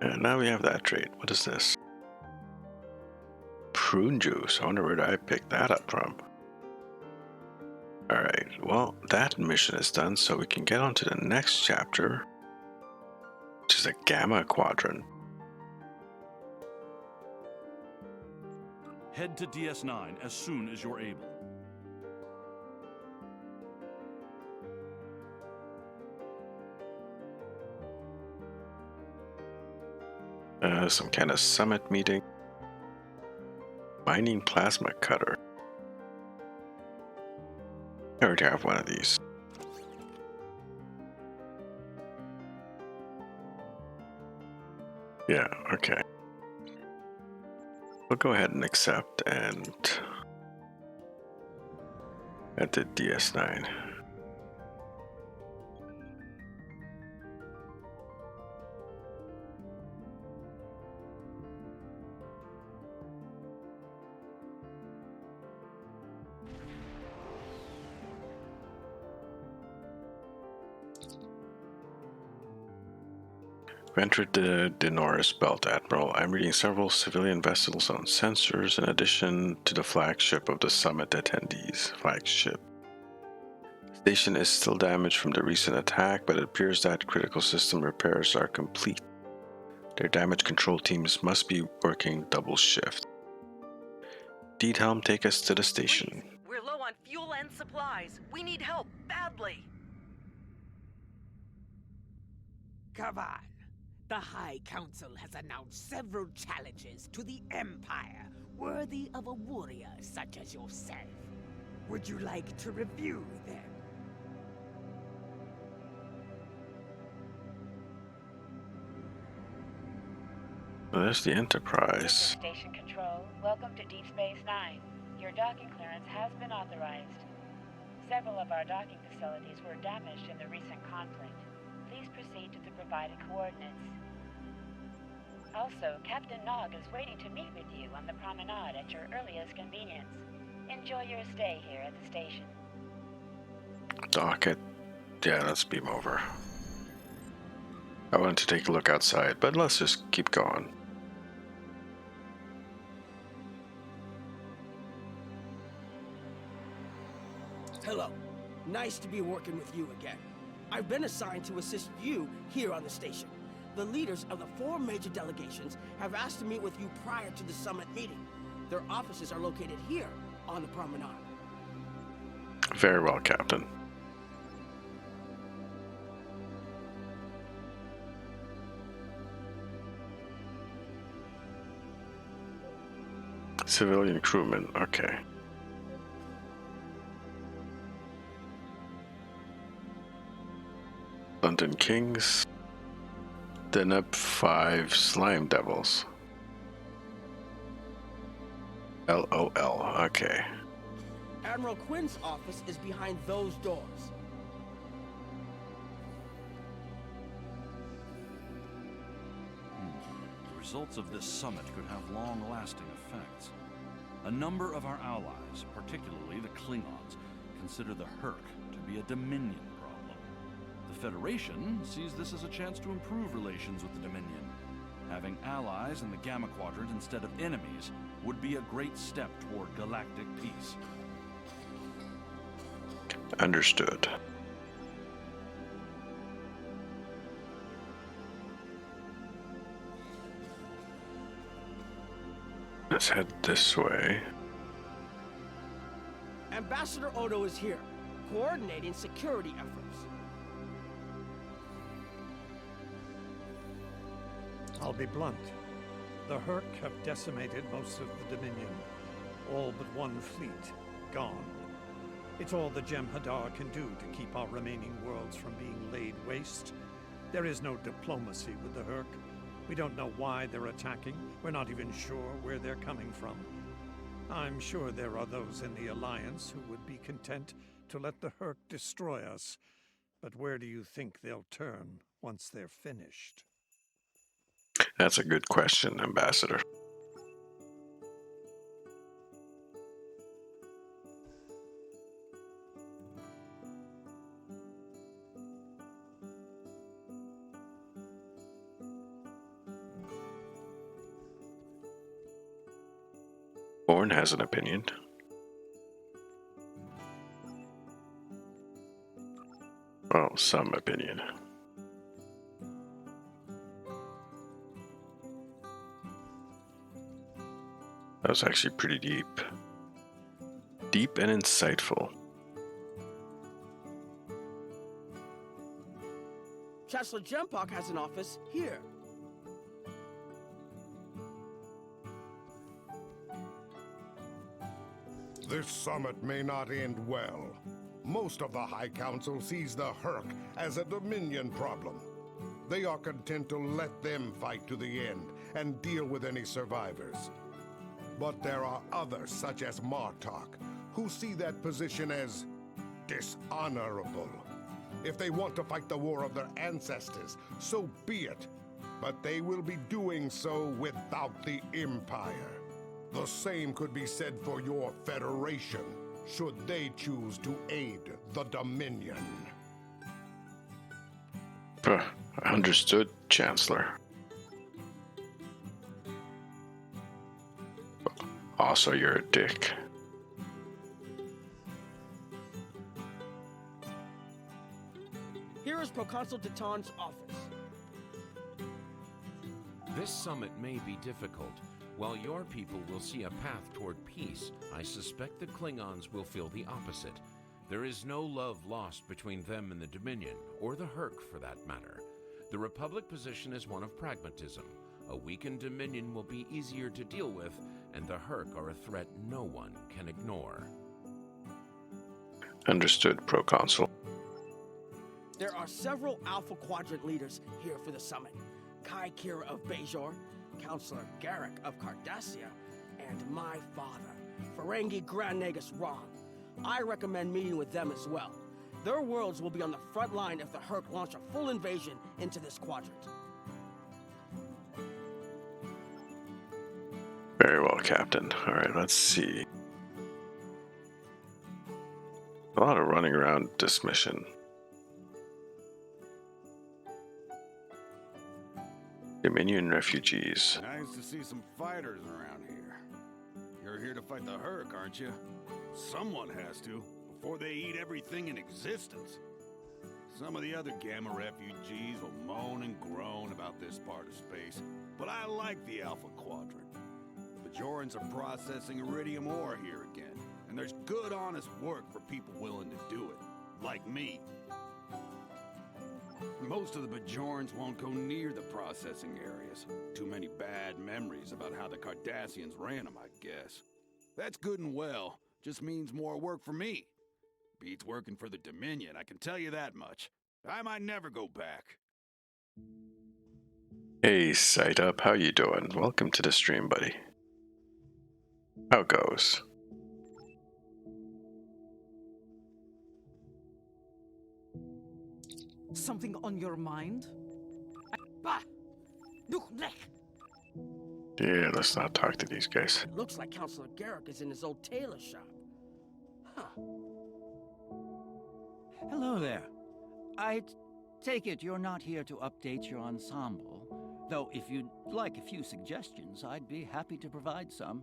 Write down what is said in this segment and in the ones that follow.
And now we have that trait. What is this? Prune juice. I wonder where did I pick that up from. Alright, well, that mission is done, so we can get on to the next chapter, which is a Gamma Quadrant. Head to DS9 as soon as you're able. Some kind of summit meeting. Mining plasma cutter. I already have one of these. Yeah, okay. We'll go ahead and accept and enter DS9. We entered the Denoris Belt, Admiral. I'm reading several civilian vessels on sensors in addition to the flagship of the summit attendees. Flagship. Station is still damaged from the recent attack, but it appears that critical system repairs are complete. Their damage control teams must be working double shift. Diethelm, take us to the station. Please, we're low on fuel and supplies. We need help badly. Kavan, the High Council has announced several challenges to the Empire, worthy of a warrior such as yourself. Would you like to review them? Well, there's the Enterprise. Station Control, welcome to Deep Space Nine. Your docking clearance has been authorized. Several of our docking facilities were damaged in the recent conflict. Please proceed to the provided coordinates. Also, Captain Nog is waiting to meet with you on the promenade at your earliest convenience. Enjoy your stay here at the station. Dock it. Yeah, let's beam over. I wanted to take a look outside, but let's just keep going. Hello. Nice to be working with you again. I've been assigned to assist you here on the station. The leaders of the 4 major delegations have asked to meet with you prior to the summit meeting. Their offices are located here on the promenade. Very well, Captain. Civilian crewman, okay. London Kings. Deneb 5 Slime Devils. LOL, okay. Admiral Quinn's office is behind those doors. The results of this summit could have long-lasting effects. A number of our allies, particularly the Klingons, consider the Herc to be a Dominion problem. The Federation sees this as a chance to improve relations with the Dominion. Having allies in the Gamma Quadrant instead of enemies would be a great step toward galactic peace. Understood. Let's head this way. Ambassador Odo is here, coordinating security efforts. I'll be blunt. The Herc have decimated most of the Dominion. All but one fleet gone. It's all the Jem'Hadar can do to keep our remaining worlds from being laid waste. There is no diplomacy with the Herc. We don't know why they're attacking. We're not even sure where they're coming from. I'm sure there are those in the Alliance who would be content to let the Herc destroy us. But where do you think they'll turn once they're finished? That's a good question, Ambassador. Born has an opinion. Well, some opinion. That was actually pretty deep. Deep and insightful. Chancellor Jempok has an office here. This summit may not end well. Most of the High Council sees the Herc as a Dominion problem. They are content to let them fight to the end and deal with any survivors. But there are others, such as Martok, who see that position as dishonorable. If they want to fight the war of their ancestors, so be it. But they will be doing so without the Empire. The same could be said for your Federation, should they choose to aid the Dominion. Understood, Chancellor. Also, you're a dick. Here is Proconsul Deton's office. This summit may be difficult. While your people will see a path toward peace, I suspect the Klingons will feel the opposite. There is no love lost between them and the Dominion, or the Herc for that matter. The Republic position is one of pragmatism. A weakened Dominion will be easier to deal with, and the Herc are a threat no one can ignore. Understood, Proconsul. There are several Alpha Quadrant leaders here for the summit. Kai Kira of Bajor, Counselor Garrick of Cardassia, and my father, Ferengi Grand Nagus Ron. I recommend meeting with them as well. Their worlds will be on the front line if the Herc launch a full invasion into this quadrant. Very well, Captain. Alright, let's see. A lot of running around this mission. Dominion refugees. Nice to see some fighters around here. You're here to fight the Herc, aren't you? Someone has to, before they eat everything in existence. Some of the other Gamma refugees will moan and groan about this part of space, but I like the Alpha Quadrant. The Bajorans are processing iridium ore here again, and there's good, honest work for people willing to do it, like me. Most of the Bajorans won't go near the processing areas. Too many bad memories about how the Cardassians ran them, I guess. That's good and well, just means more work for me. Beats working for the Dominion, I can tell you that much. I might never go back. Hey, Sight Up, how you doing? Welcome to the stream, buddy. How goes? Something on your mind? Yeah, let's not talk to these guys. It looks like Counselor Garrick is in his old tailor shop. Huh. Hello there. I take it you're not here to update your ensemble, though if you'd like a few suggestions, I'd be happy to provide some.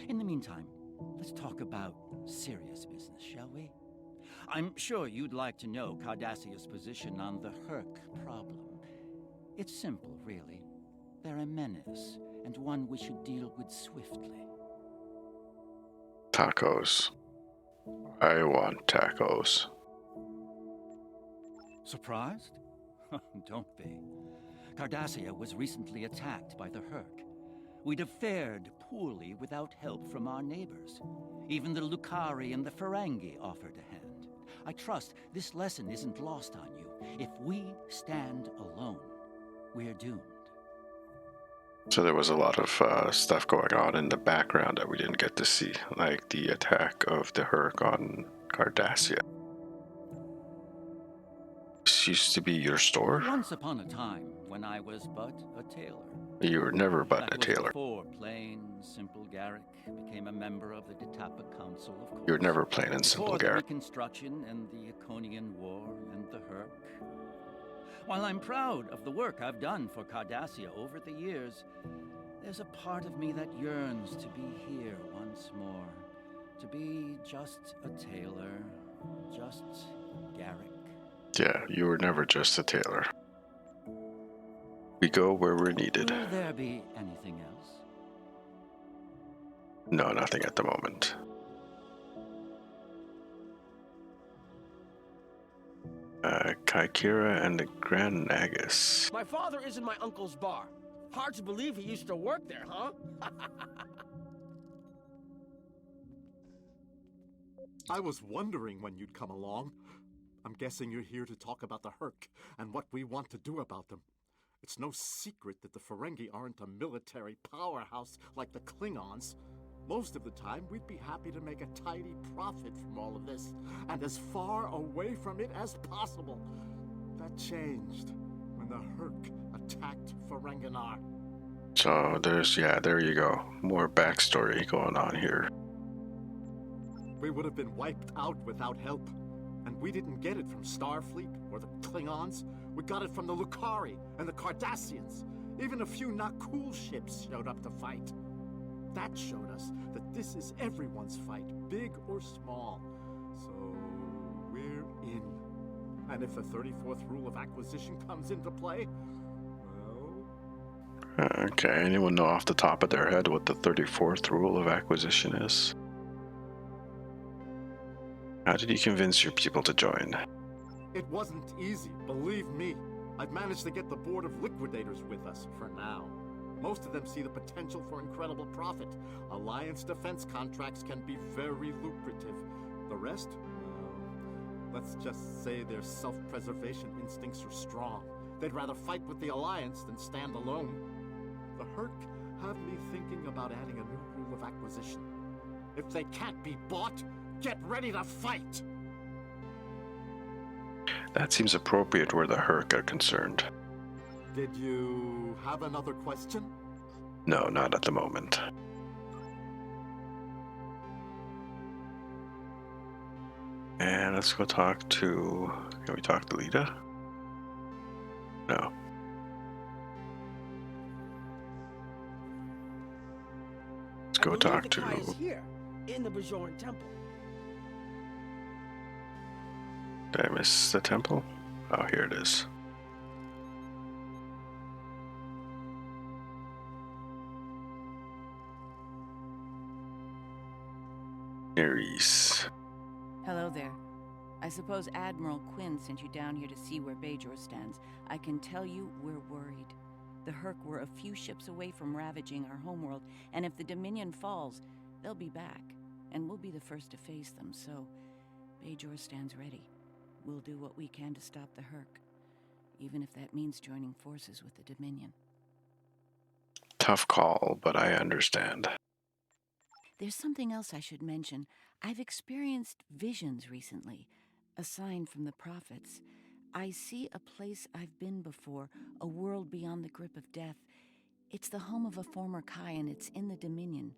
In the meantime, let's talk about serious business, shall we? I'm sure you'd like to know Cardassia's position on the Herc problem. It's simple, really. They're a menace, and one we should deal with swiftly. Tacos. I want tacos. Surprised? Don't be. Cardassia was recently attacked by the Herc. We'd have fared poorly without help from our neighbors. Even the Lucari and the Ferengi offered a hand. I trust this lesson isn't lost on you. If we stand alone, we're doomed. So there was a lot of stuff going on in the background that we didn't get to see, like the attack of the Herc on Cardassia. This used to be your store? Once upon a time, when I was but a tailor. You were never but a tailor. Before plain, simple Garrick became a member of the Detapa Council, of course. You were never plain and simple, Garrick. Before the Reconstruction and the Iconian War and the Herc. While I'm proud of the work I've done for Cardassia over the years, There's a part of me that yearns to be here once more. To be just a tailor, just Garrick. Yeah, you were never just a tailor. We go where we're needed. Will there be anything else? No, nothing at the moment. Kaikira and the Grand Nagus. My father is in my uncle's bar. Hard to believe he used to work there, huh? I was wondering when you'd come along. I'm guessing you're here to talk about the Herc and what we want to do about them. It's no secret that the Ferengi aren't a military powerhouse like the Klingons. Most of the time, we'd be happy to make a tidy profit from all of this, and as far away from it as possible. That changed when the Herc attacked Ferenginar. So there you go. More backstory going on here. We would have been wiped out without help. And we didn't get it from Starfleet or the Klingons. We got it from the Lucari and the Cardassians. Even a few not cool ships showed up to fight. That showed us that this is everyone's fight, big or small. So we're in. And if the 34th rule of acquisition comes into play, well... Okay, anyone know off the top of their head what the 34th rule of acquisition is? How did you convince your people to join? It wasn't easy, believe me. I've managed to get the board of liquidators with us, for now. Most of them see the potential for incredible profit. Alliance defense contracts can be very lucrative. The rest, well, let's just say their self-preservation instincts are strong. They'd rather fight with the Alliance than stand alone. The Herc have me thinking about adding a new rule of acquisition. If they can't be bought, get ready to fight! That seems appropriate where the Herc are concerned. Did you have another question? No, not at the moment. And let's go talk to... Can we talk to Lita? No. Let's go talk to... Kai is here, in the Bajoran Temple. Did I miss the temple? Oh, here it is. Nereis. Hello there. I suppose Admiral Quinn sent you down here to see where Bajor stands. I can tell you we're worried. The Herc were a few ships away from ravaging our homeworld, and if the Dominion falls, they'll be back, and we'll be the first to face them, so Bajor stands ready. We'll do what we can to stop the Herc, even if that means joining forces with the Dominion. Tough call, but I understand. There's something else I should mention. I've experienced visions recently, a sign from the prophets. I see a place I've been before, a world beyond the grip of death. It's the home of a former Kai, and it's in the Dominion.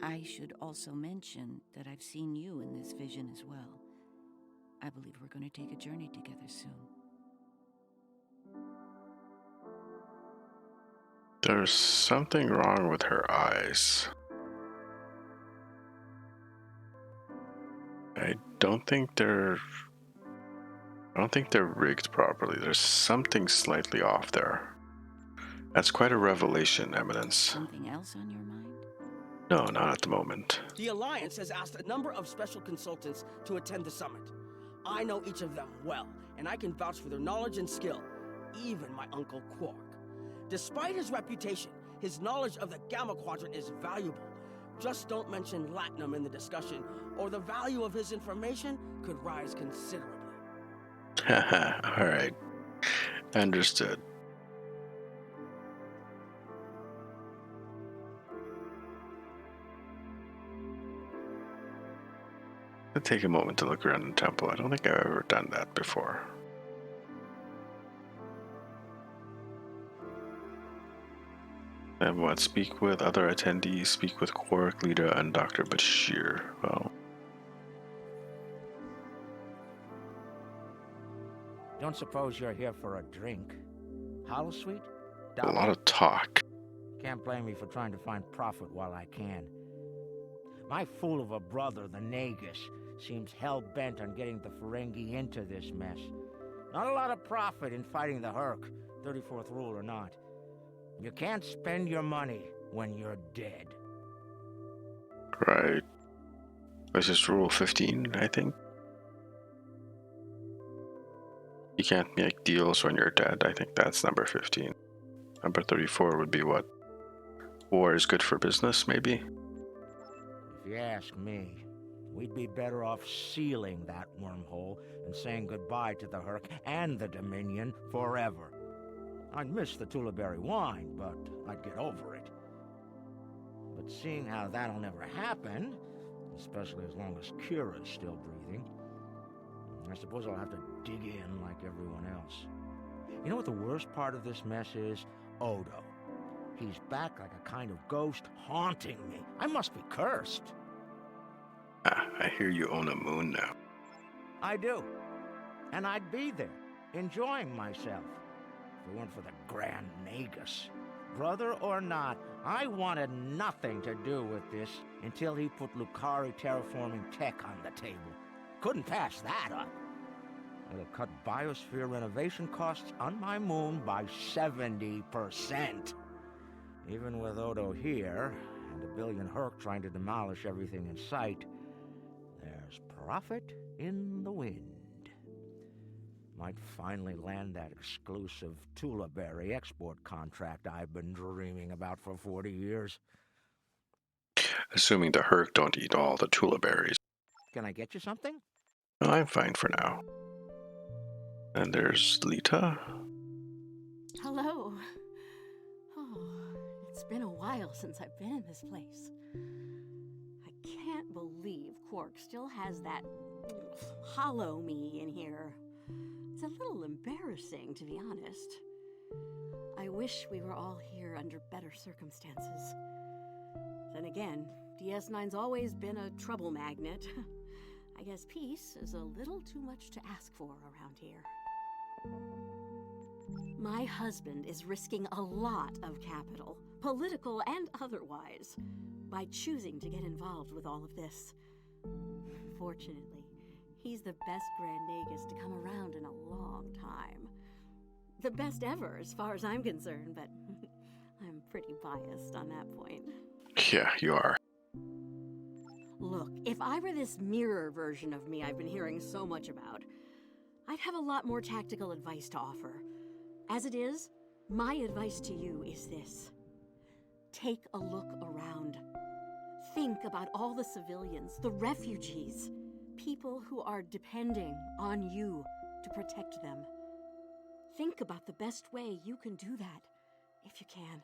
I should also mention that I've seen you in this vision as well. I believe we're going to take a journey together soon. There's something wrong with her eyes. I don't think they're rigged properly. There's something slightly off there. That's quite a revelation, Eminence. Something else on your mind? No, not at the moment. The Alliance has asked a number of special consultants to attend the summit. I know each of them well, and I can vouch for their knowledge and skill, even my Uncle Quark. Despite his reputation, his knowledge of the Gamma Quadrant is valuable. Just don't mention Latinum in the discussion, or the value of his information could rise considerably. Haha, alright. Understood. I'll take a moment to look around the temple. I don't think I've ever done that before. And what? Speak with other attendees, speak with Quark, Lita, and Dr. Bashir. Well, Don't suppose you're here for a drink? Holosuite? a lot of talk. can't blame me for trying to find profit while I can. My fool of a brother, the Nagus, seems hell-bent on getting the Ferengi into this mess. Not a lot of profit in fighting the Herc, 34th rule or not. You can't spend your money when you're dead. Right. This is rule 15, I think. You can't make deals when you're dead. I think that's number 15. Number 34 would be what? War is good for business, maybe? If you ask me, we'd be better off sealing that wormhole and saying goodbye to the Herc and the Dominion forever. I'd miss the Tullaberry wine, but I'd get over it. But seeing how that'll never happen, especially as long as Kira's still breathing, I suppose I'll have to dig in like everyone else. You know what the worst part of this mess is? Odo. He's back like a kind of ghost haunting me. I must be cursed. I hear you own a moon now. I do. And I'd be there, enjoying myself, if it weren't for the Grand Nagus. Brother or not, I wanted nothing to do with this until he put Lucari terraforming tech on the table. Couldn't pass that up. It'll cut biosphere renovation costs on my moon by 70%. Even with Odo here, and a billion Herc trying to demolish everything in sight, there's profit in the wind. Might finally land that exclusive Tullaberry export contract I've been dreaming about for 40 years. Assuming the Herc don't eat all the Tullaberries. Can I get you something? No, I'm fine for now. And there's Lita. Hello. Oh, it's been a while since I've been in this place. I can't believe Quark still has that hollow me in here. It's a little embarrassing, to be honest. I wish we were all here under better circumstances. Then again, DS9's always been a trouble magnet. I guess peace is a little too much to ask for around here. My husband is risking a lot of capital, political and otherwise, by choosing to get involved with all of this. Fortunately, he's the best Grand Nagus to come around in a long time. The best ever, as far as I'm concerned, but I'm pretty biased on that point. Yeah, you are. Look, if I were this mirror version of me I've been hearing so much about, I'd have a lot more tactical advice to offer. As it is, my advice to you is this. Take a look around. Think about all the civilians, the refugees, people who are depending on you to protect them. Think about the best way you can do that, if you can.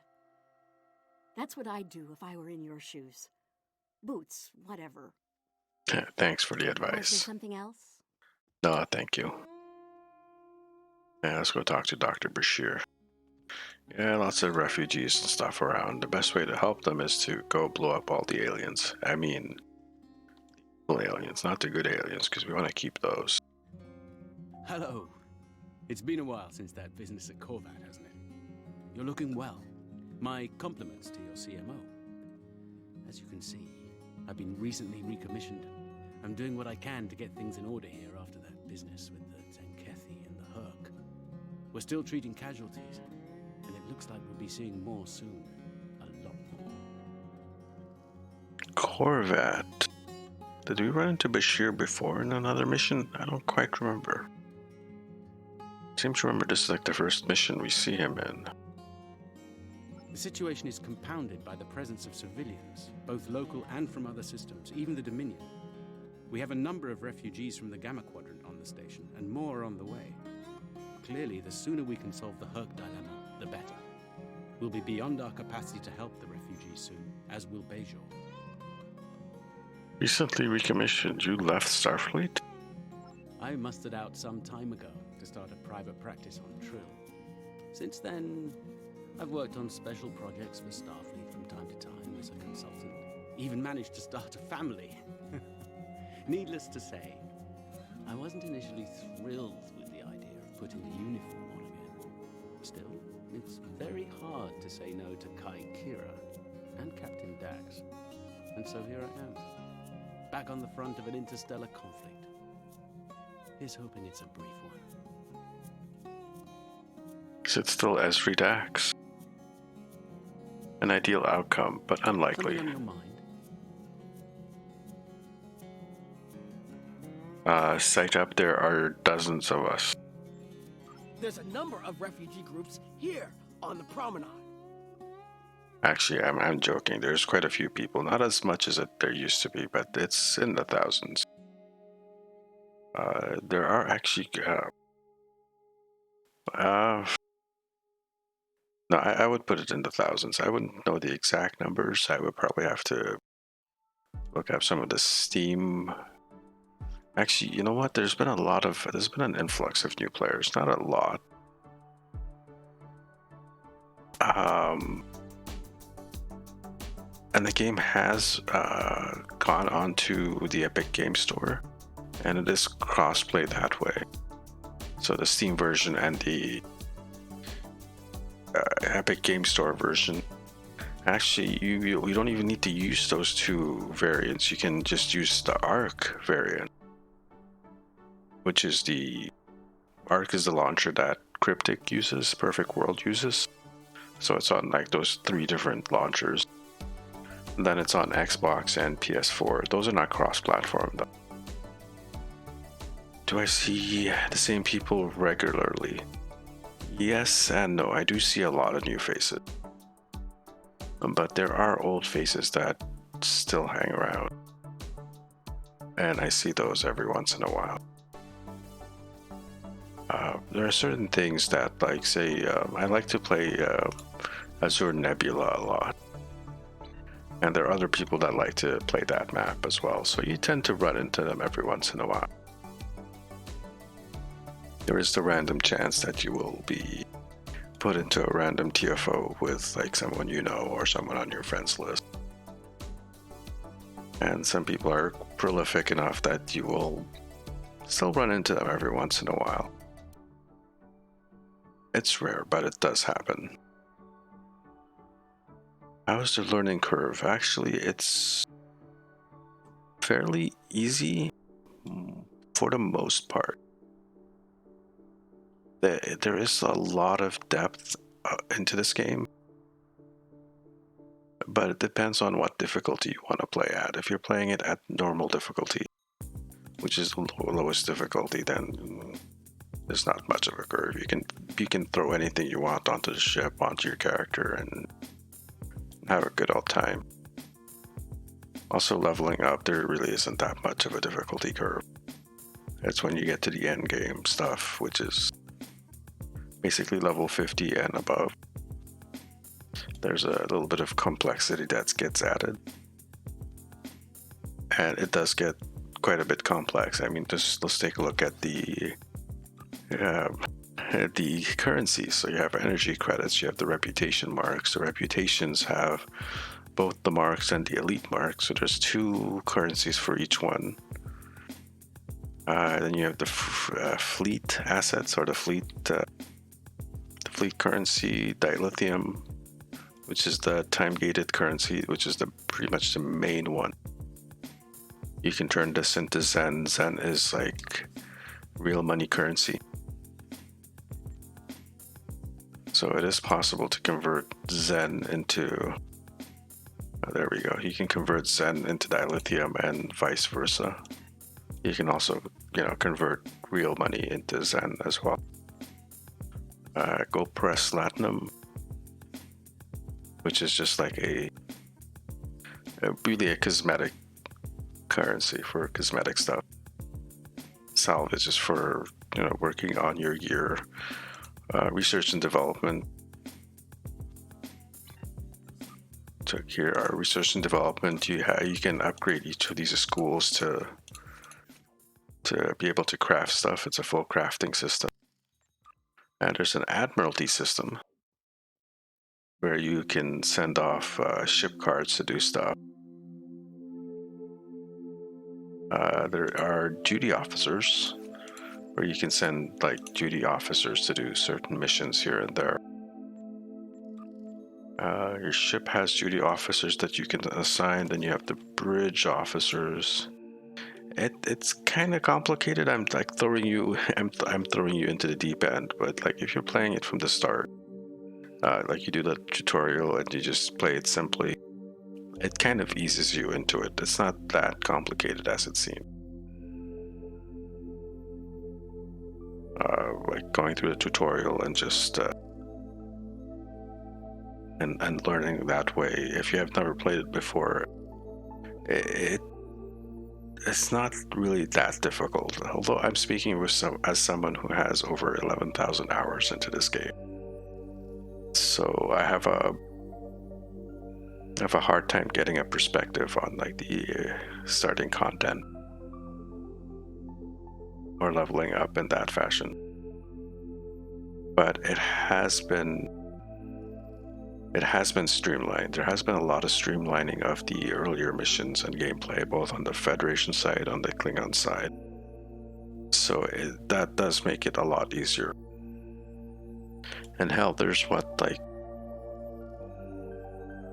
That's what I'd do if I were in your shoes. Boots, whatever. Thanks for the Was there advice. something else? No, thank you. Yeah, let's go talk to Dr. Bashir. Yeah, lots of refugees and stuff around. The best way to help them is to go blow up all the aliens. I mean, evil aliens, not the good aliens, because we want to keep those. Hello. It's been a while since that business at Corvat, hasn't it? You're looking well. My compliments to your CMO. As you can see, I've been recently recommissioned. I'm doing what I can to get things in order here after that business with the Zenkethi and the Herc. We're still treating casualties, and it looks like we'll be seeing more soon. A lot more. Corvat. Did we run into Bashir before in another mission? I don't quite remember. I seem to remember this is like the first mission we see him in. The situation is compounded by the presence of civilians, both local and from other systems, even the Dominion. We have a number of refugees from the Gamma Quadrant on the station, and more on the way. Clearly, the sooner we can solve the Herc dilemma, the better. We'll be beyond our capacity to help the refugees soon, as will Bajor. Recently recommissioned, you left Starfleet? I mustered out some time ago to start a private practice on Trill. Since then, I've worked on special projects for Starfleet from time to time as a consultant. Even managed to start a family. Needless to say, I wasn't initially thrilled with the idea of putting the uniform on again. Still, it's very hard to say no to Kai Kira and Captain Dax. And so here I am, back on the front of an interstellar conflict. Here's hoping it's a brief one. Is it still Esri Dax? An ideal outcome, but unlikely. Something on your mind? Sight up, there are dozens of us. There's a number of refugee groups here on the promenade. Actually, I'm joking. There's quite a few people. Not as much as there used to be, but it's in the thousands. There are actually... no, I would put it in the thousands. I wouldn't know the exact numbers. I would probably have to look up some of the Steam... Actually, you know what? There's been an influx of new players. Not a lot. And the game has gone onto the Epic Game Store, and it is cross-play that way. So the Steam version and the Epic Game Store version, actually, you don't even need to use those two variants. You can just use the Arc variant, which is the launcher that Cryptic uses, Perfect World uses. So it's on like those 3 different launchers. And then it's on Xbox and PS4. Those are not cross-platform though. Do I see the same people regularly? Yes and no. I do see a lot of new faces. But there are old faces that still hang around. And I see those every once in a while. There are certain things that, like, say, I like to play Azure Nebula a lot. And there are other people that like to play that map as well, so you tend to run into them every once in a while. There is the random chance that you will be put into a random TFO with, like, someone you know or someone on your friends list. And some people are prolific enough that you will still run into them every once in a while. It's rare, but it does happen. How's the learning curve? Actually, it's fairly easy for the most part. There is a lot of depth into this game, but it depends on what difficulty you want to play at. If you're playing it at normal difficulty, which is the lowest difficulty, then there's not much of a curve. You can throw anything you want onto the ship, onto your character, and have a good old time. Also, leveling up, there really isn't that much of a difficulty curve. It's when you get to the end game stuff, which is basically level 50 and above. There's a little bit of complexity that gets added. And it does get quite a bit complex. I mean, let's take a look at the currencies. So you have energy credits, you have the reputation marks. The reputations have both the marks and the elite marks. So there's 2 currencies for each one. Then you have the fleet assets, or the fleet currency, dilithium, which is the time-gated currency, which is pretty much the main one. You can turn this into Zen. Zen is like real money currency. So it is possible to convert Zen into... there we go. You can convert Zen into dilithium and vice versa. You can also, convert real money into Zen as well. Gold press platinum, which is just like really a cosmetic currency for cosmetic stuff. Salvage is for working on your gear. Research and development. So here are research and development. You can upgrade each of these schools to be able to craft stuff. It's a full crafting system. And there's an admiralty system where you can send off ship cards to do stuff. There are duty officers, where you can send like duty officers to do certain missions here and there. Your ship has duty officers that you can assign. Then you have the bridge officers. It's kind of complicated. I'm like throwing you. I'm throwing you into the deep end. But like if you're playing it from the start, like you do the tutorial and you just play it simply, it kind of eases you into it. It's not that complicated as it seems. Like going through the tutorial and just and learning that way. If you have never played it before, it's not really that difficult. Although I'm speaking with as someone who has over 11,000 hours into this game, so I have a hard time getting a perspective on like the starting content or leveling up in that fashion. But it has been streamlined. There has been a lot of streamlining of the earlier missions and gameplay, both on the Federation side, on the Klingon side. So that does make it a lot easier. And hell, there's what, like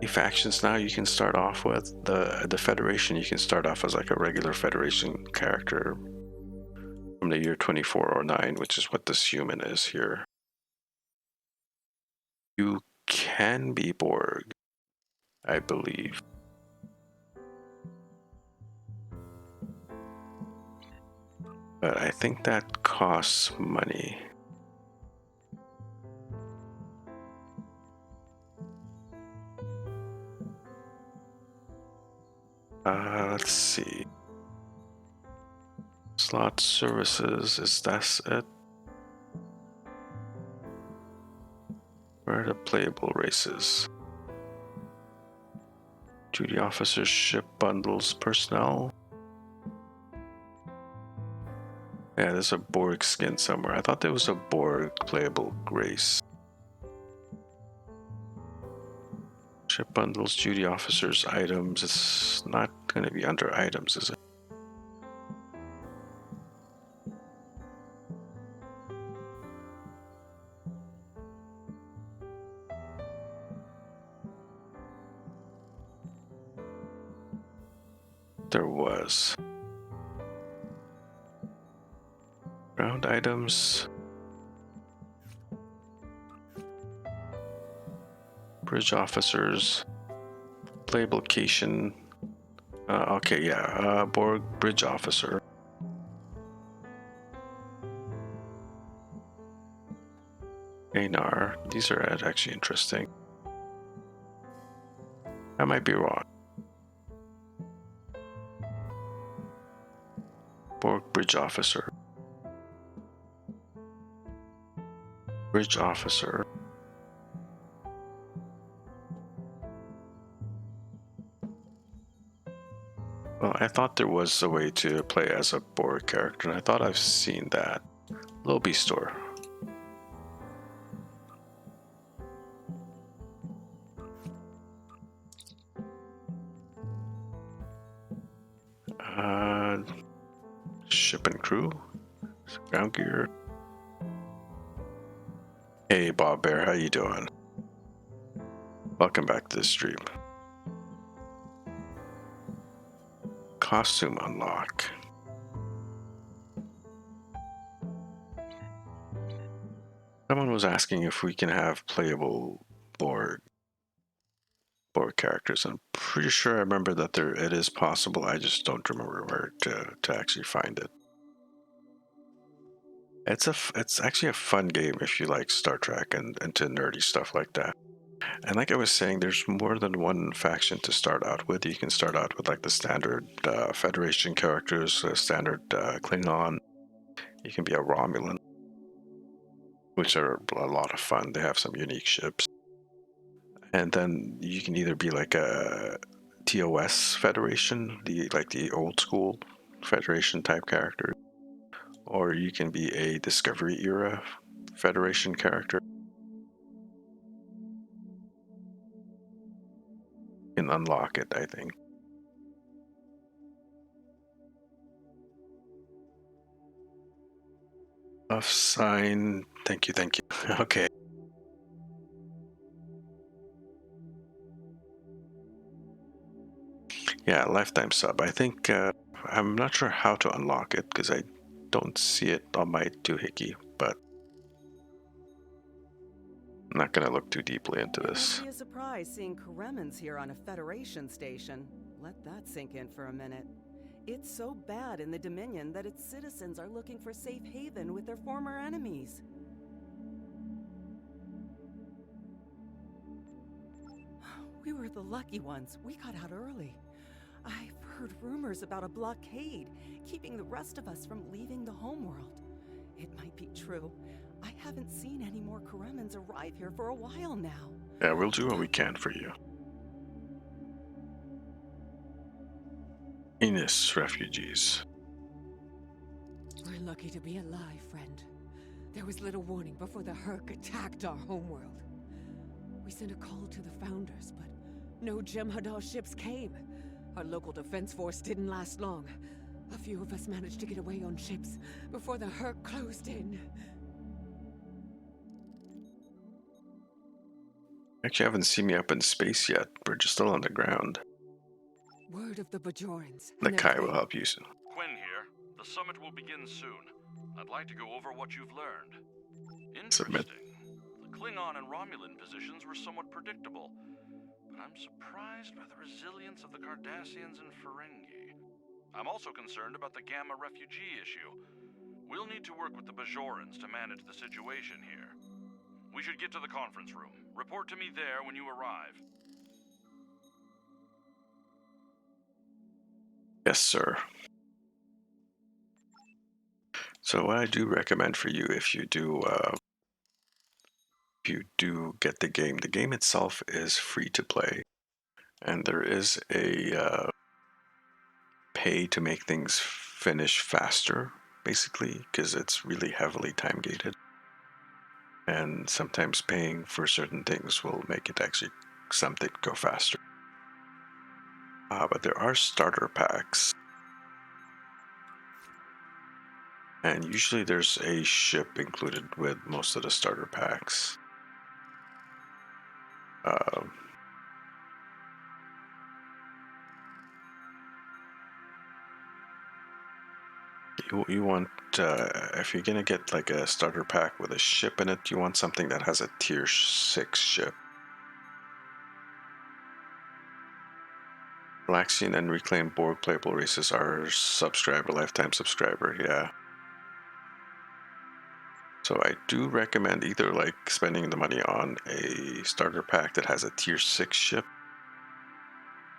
factions now you can start off with. The Federation, you can start off as like a regular Federation character from the year 2409, which is what this human is here. You can be Borg, I believe. But I think that costs money. Let's see. Slot services, is that it? Where are the playable races? Duty officers, ship bundles, personnel. Yeah, there's a Borg skin somewhere. I thought there was a Borg playable race. Ship bundles, duty officers, items. It's not going to be under items, is it? There was. Ground items. Bridge officers. Playable location. Okay, yeah. Borg bridge officer. Anar. These are actually interesting. I might be wrong. Borg bridge officer. Bridge officer. Well, I thought there was a way to play as a Borg character, and I thought I've seen that. Lobby store. Ship and crew. Ground gear. Hey, Bob Bear, how you doing? Welcome back to the stream. Costume unlock. Someone was asking if we can have playable Borg characters. I'm pretty sure I remember that it is possible. I just don't remember where to actually find it. It's actually a fun game if you like Star Trek and into nerdy stuff like that. And like I was saying, there's more than one faction to start out with. You can start out with like the standard Federation characters, standard Klingon. You can be a Romulan, which are a lot of fun. They have some unique ships. And then you can either be like a TOS Federation, the old school Federation type character, or you can be a Discovery era Federation character. You can unlock it, I think. Of sign. Thank you. Okay. Yeah, lifetime sub. I think I'm not sure how to unlock it because I don't see it on my doohickey, but I'm not going to look too deeply into It won't this. be a surprise seeing Karemans here on a Federation station. Let that sink in for a minute. It's so bad in the Dominion that its citizens are looking for safe haven with their former enemies. We were the lucky ones. We got out early. I've heard rumors about a blockade, keeping the rest of us from leaving the homeworld. It might be true. I haven't seen any more Karemans arrive here for a while now. Yeah, we'll do what we can for you. Enos refugees. We're lucky to be alive, friend. There was little warning before the Herc attacked our homeworld. We sent a call to the Founders, but no Jem'Hadar ships came. Our local defense force didn't last long. A few of us managed to get away on ships before the Herc closed in. Actually, haven't seen me up in space yet. We're just still on the ground. Word of the Bajorans. The Kai will help you soon. Quinn here. The summit will begin soon. I'd like to go over what you've learned. Submit. Interesting. The Klingon and Romulan positions were somewhat predictable, but I'm surprised by the resilience of the Cardassians and Ferengi. I'm also concerned about the Gamma refugee issue. We'll need to work with the Bajorans to manage the situation here. We should get to the conference room. Report to me there when you arrive. Yes, sir. So what I do recommend for you, if you do get the game itself is free to play, and there is a pay to make things finish faster, basically, because it's really heavily time gated. And sometimes paying for certain things will make it actually something go faster. But there are starter packs. And usually there's a ship included with most of the starter packs. You want, if you're gonna get like a starter pack with a ship in it, you want something that has a tier 6 ship. Galaxian and Reclaimed Borg playable races are lifetime subscriber, yeah. So I do recommend either like spending the money on a starter pack that has a tier 6 ship,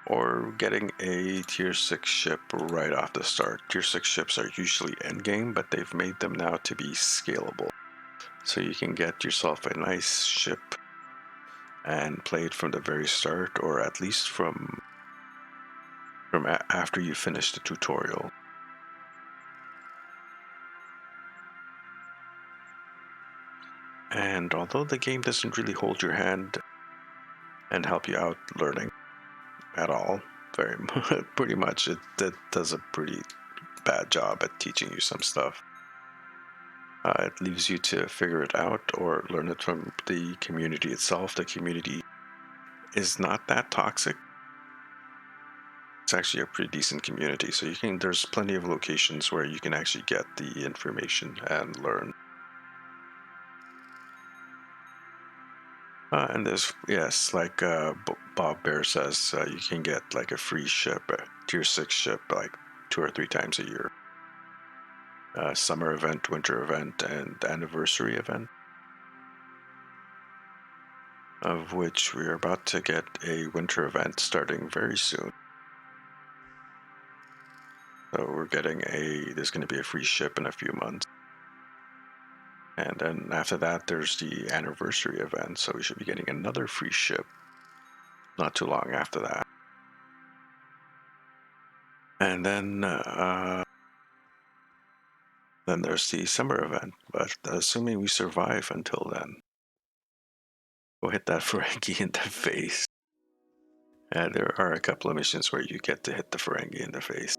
or getting a tier 6 ship right off the start. Tier 6 ships are usually endgame, but they've made them now to be scalable. So you can get yourself a nice ship and play it from the very start, or at least from after you finish the tutorial. And although the game doesn't really hold your hand and help you out learning at all, pretty much it does a pretty bad job at teaching you some stuff. It leaves you to figure it out or learn it from the community itself. The community is not that toxic. It's actually a pretty decent community, so there's plenty of locations where you can actually get the information and learn. And there's, yes, like Bob Bear says, you can get like a free ship, a tier 6 ship, like 2 or 3 times a year. Summer event, winter event, and anniversary event, of which we're about to get a winter event starting very soon. So we're getting there's going to be a free ship in a few months. And then after that, there's the anniversary event, so we should be getting another free ship not too long after that. And then there's the summer event, but assuming we survive until then, we'll hit that Ferengi in the face. And there are a couple of missions where you get to hit the Ferengi in the face.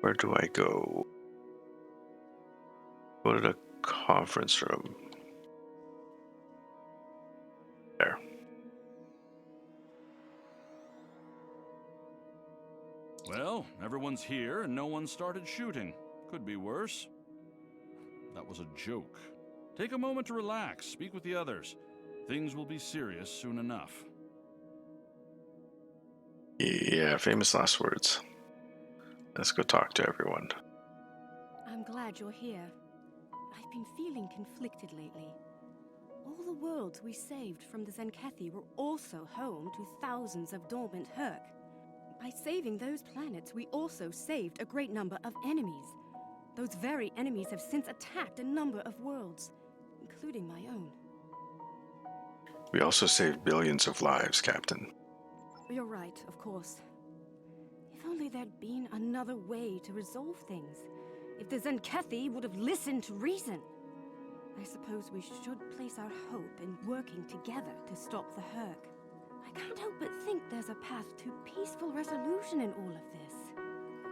Where do I go? Go to the conference room. There. one's here and no one started shooting. Could be worse. That was a joke. Take a moment to relax, speak with the others. Things will be serious soon enough. Yeah, famous last words. Let's go talk to everyone. I'm glad you're here. I've been feeling conflicted lately. All the worlds we saved from the Zenkethi were also home to thousands of dormant Herc. By saving those planets, we also saved a great number of enemies. Those very enemies have since attacked a number of worlds, including my own. We also saved billions of lives, Captain. You're right, of course. If only there'd been another way to resolve things. If the Zenkethi would have listened to reason. I suppose we should place our hope in working together to stop the Herc. I can't help but think there's a path to peaceful resolution in all of this.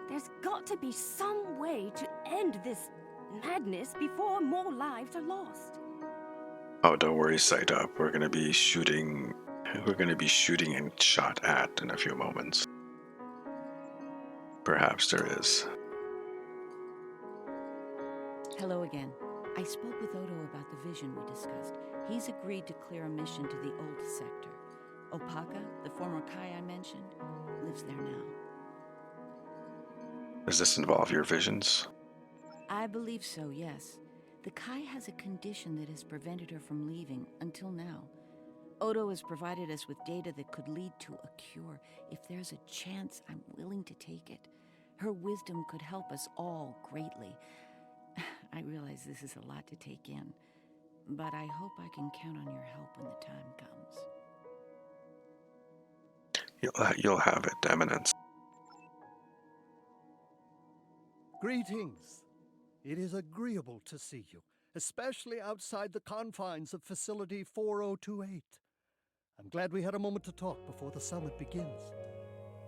There's got to be some way to end this madness before more lives are lost. Oh, don't worry, Sight Up. We're gonna be shooting and shot at in a few moments. Perhaps there is. Hello again. I spoke with Odo about the vision we discussed. He's agreed to clear a mission to the old sector. Opaka, the former Kai I mentioned, lives there now. Does this involve your visions? I believe so, yes. The Kai has a condition that has prevented her from leaving until now. Odo has provided us with data that could lead to a cure. If there's a chance, I'm willing to take it. Her wisdom could help us all greatly. I realize this is a lot to take in, but I hope I can count on your help when the time comes. You'll have it, Eminence. Greetings. It is agreeable to see you, especially outside the confines of Facility 4028. I'm glad we had a moment to talk before the summit begins.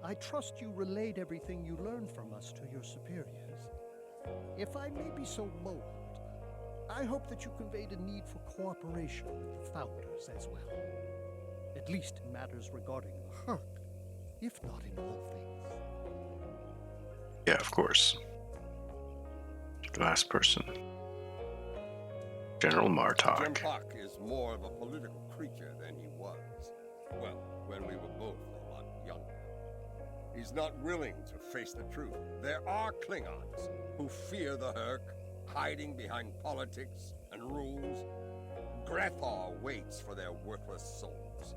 I trust you relayed everything you learned from us to your superiors. If I may be so bold, I hope that you conveyed a need for cooperation with the Founders as well. At least in matters regarding the Herc, if not in all things. Yeah, of course. Last person. General Martok. Jempak is more of a political creature than he was. Well, when we were both a lot younger. He's not willing to face the truth. There are Klingons who fear the Herc, hiding behind politics and rules. Grethar waits for their worthless souls.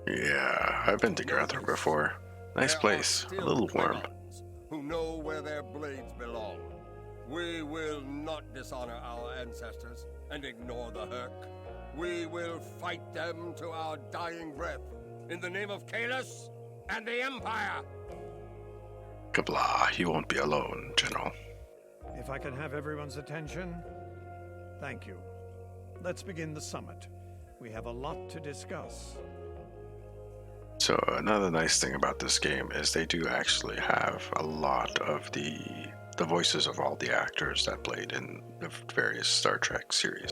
Yeah, I've been to Grethar before. Nice place. A little warm. Who know where their blades belong. We will not dishonor our ancestors and ignore the Herc. We will fight them to our dying breath in the name of Kalis and the Empire. Kabla, you won't be alone, General. If I can have everyone's attention, thank you. Let's begin the summit. We have a lot to discuss. So another nice thing about this game is they do actually have a lot of the voices of all the actors that played in the various Star Trek series.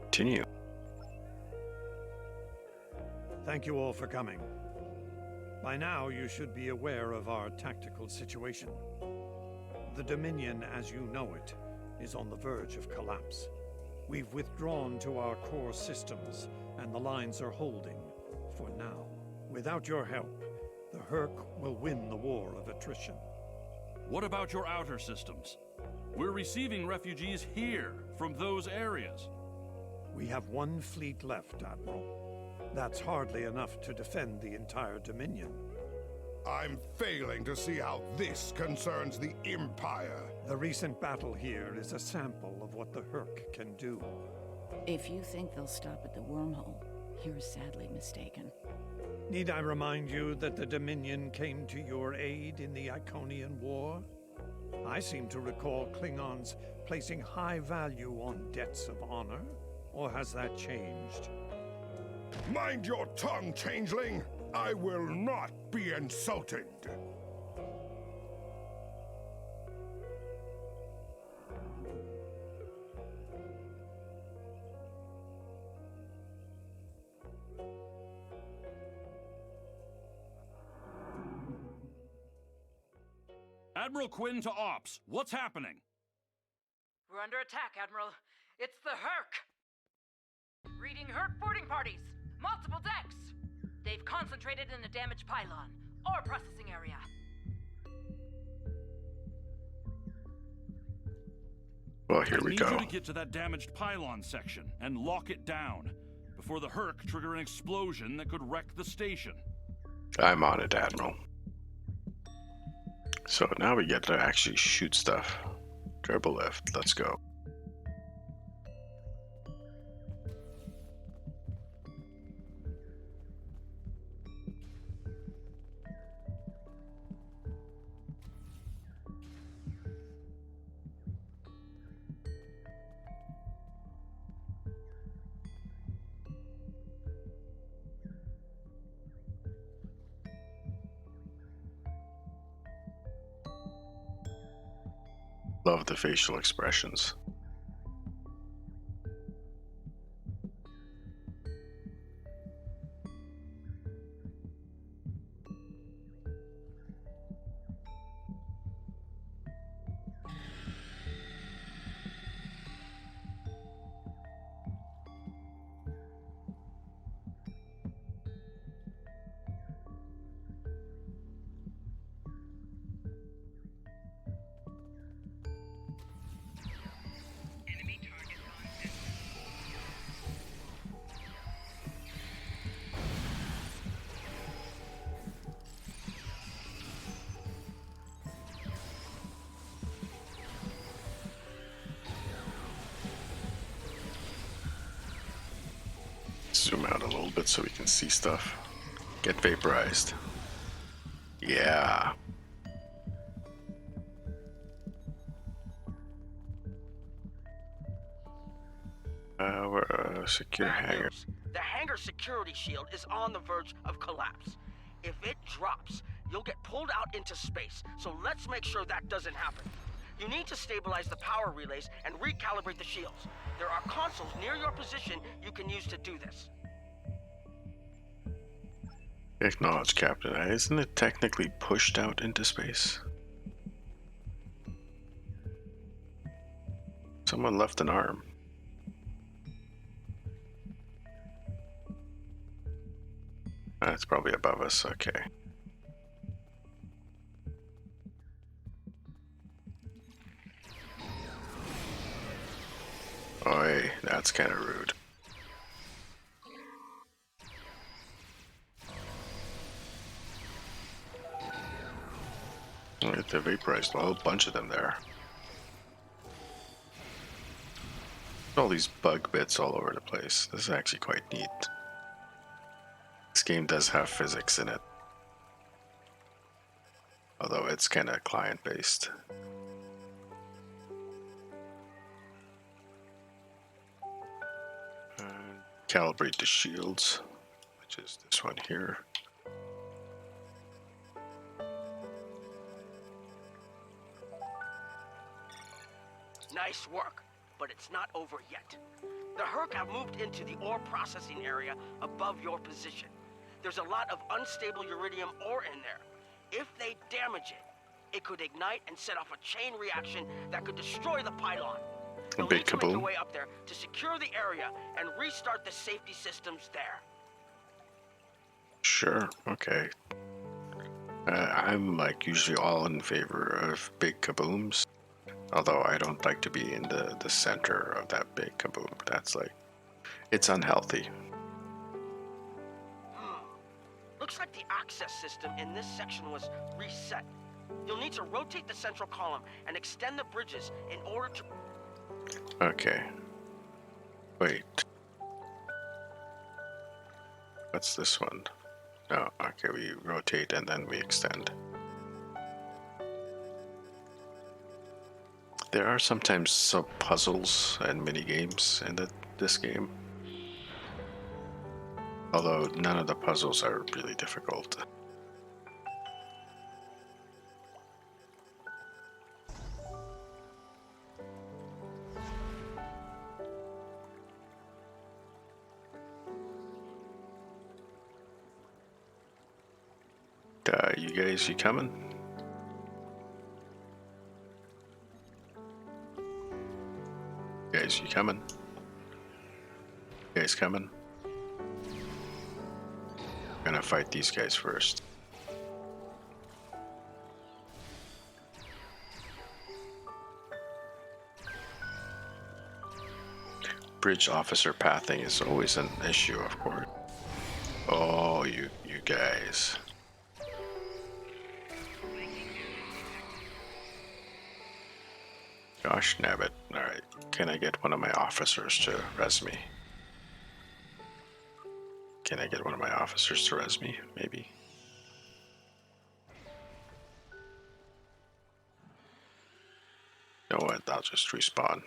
Continue. Thank you all for coming. By now, you should be aware of our tactical situation. The Dominion, as you know it, is on the verge of collapse. We've withdrawn to our core systems, and the lines are holding. For now. Without your help, the Herc will win the war of attrition. What about your outer systems? We're receiving refugees here, from those areas. We have one fleet left, Admiral. That's hardly enough to defend the entire Dominion. I'm failing to see how this concerns the Empire. The recent battle here is a sample of what the Herc can do. If you think they'll stop at the wormhole, you're sadly mistaken. Need I remind you that the Dominion came to your aid in the Iconian War? I seem to recall Klingons placing high value on debts of honor, or has that changed? Mind your tongue, changeling! I will not be insulted! Admiral Quinn to Ops. What's happening? We're under attack, Admiral. It's the Herc! Reading Herc boarding parties. Multiple decks. They've concentrated in the damaged pylon. Ore processing area. Well, here we I need go. you to get to that damaged pylon section and lock it down before the Herc trigger an explosion that could wreck the station. I'm on it, Admiral. So now we get to actually shoot stuff. Turbo lift, let's go. Love the facial expressions. Zoom out a little bit so we can see stuff. Get vaporized. Yeah. We're a secure hangar. The hangar security shield is on the verge of collapse. If it drops, you'll get pulled out into space, so let's make sure that doesn't happen. You need to stabilize the power relays and recalibrate the shields. There are consoles near your position you can use to do this. Acknowledge, Captain. Isn't it technically pushed out into space? Someone left an arm. That's probably above us, okay. Oi, that's kind of rude. They vaporized a whole bunch of them there. All these bug bits all over the place. This is actually quite neat. This game does have physics in it, although it's kind of client-based. Calibrate the shields, which is this one here. Nice work, but it's not over yet. The Herc have moved into the ore processing area above your position. There's a lot of unstable uridium ore in there. If they damage it, it could ignite and set off a chain reaction that could destroy the pylon. A big kaboom. Make your way up there to secure the area and restart the safety systems there. Sure, okay. I'm like usually all in favor of big kabooms, although I don't like to be in the center of that big kaboom. That's like, it's unhealthy. Looks like the access system in this section was reset. You'll need to rotate the central column and extend the bridges in order to... Okay. Wait. What's this one? Oh, okay, we rotate and then we extend. There are sometimes sub-puzzles and mini-games in this game. Although none of the puzzles are really difficult. You guys, you coming? Guys, you coming? Guys coming? I'm gonna fight these guys first. Bridge officer pathing is always an issue, of course. Oh, you guys. Gosh nabbit. Alright, can I get one of my officers to res me? Can I get one of my officers to res me? Maybe. You know what? I'll just respawn.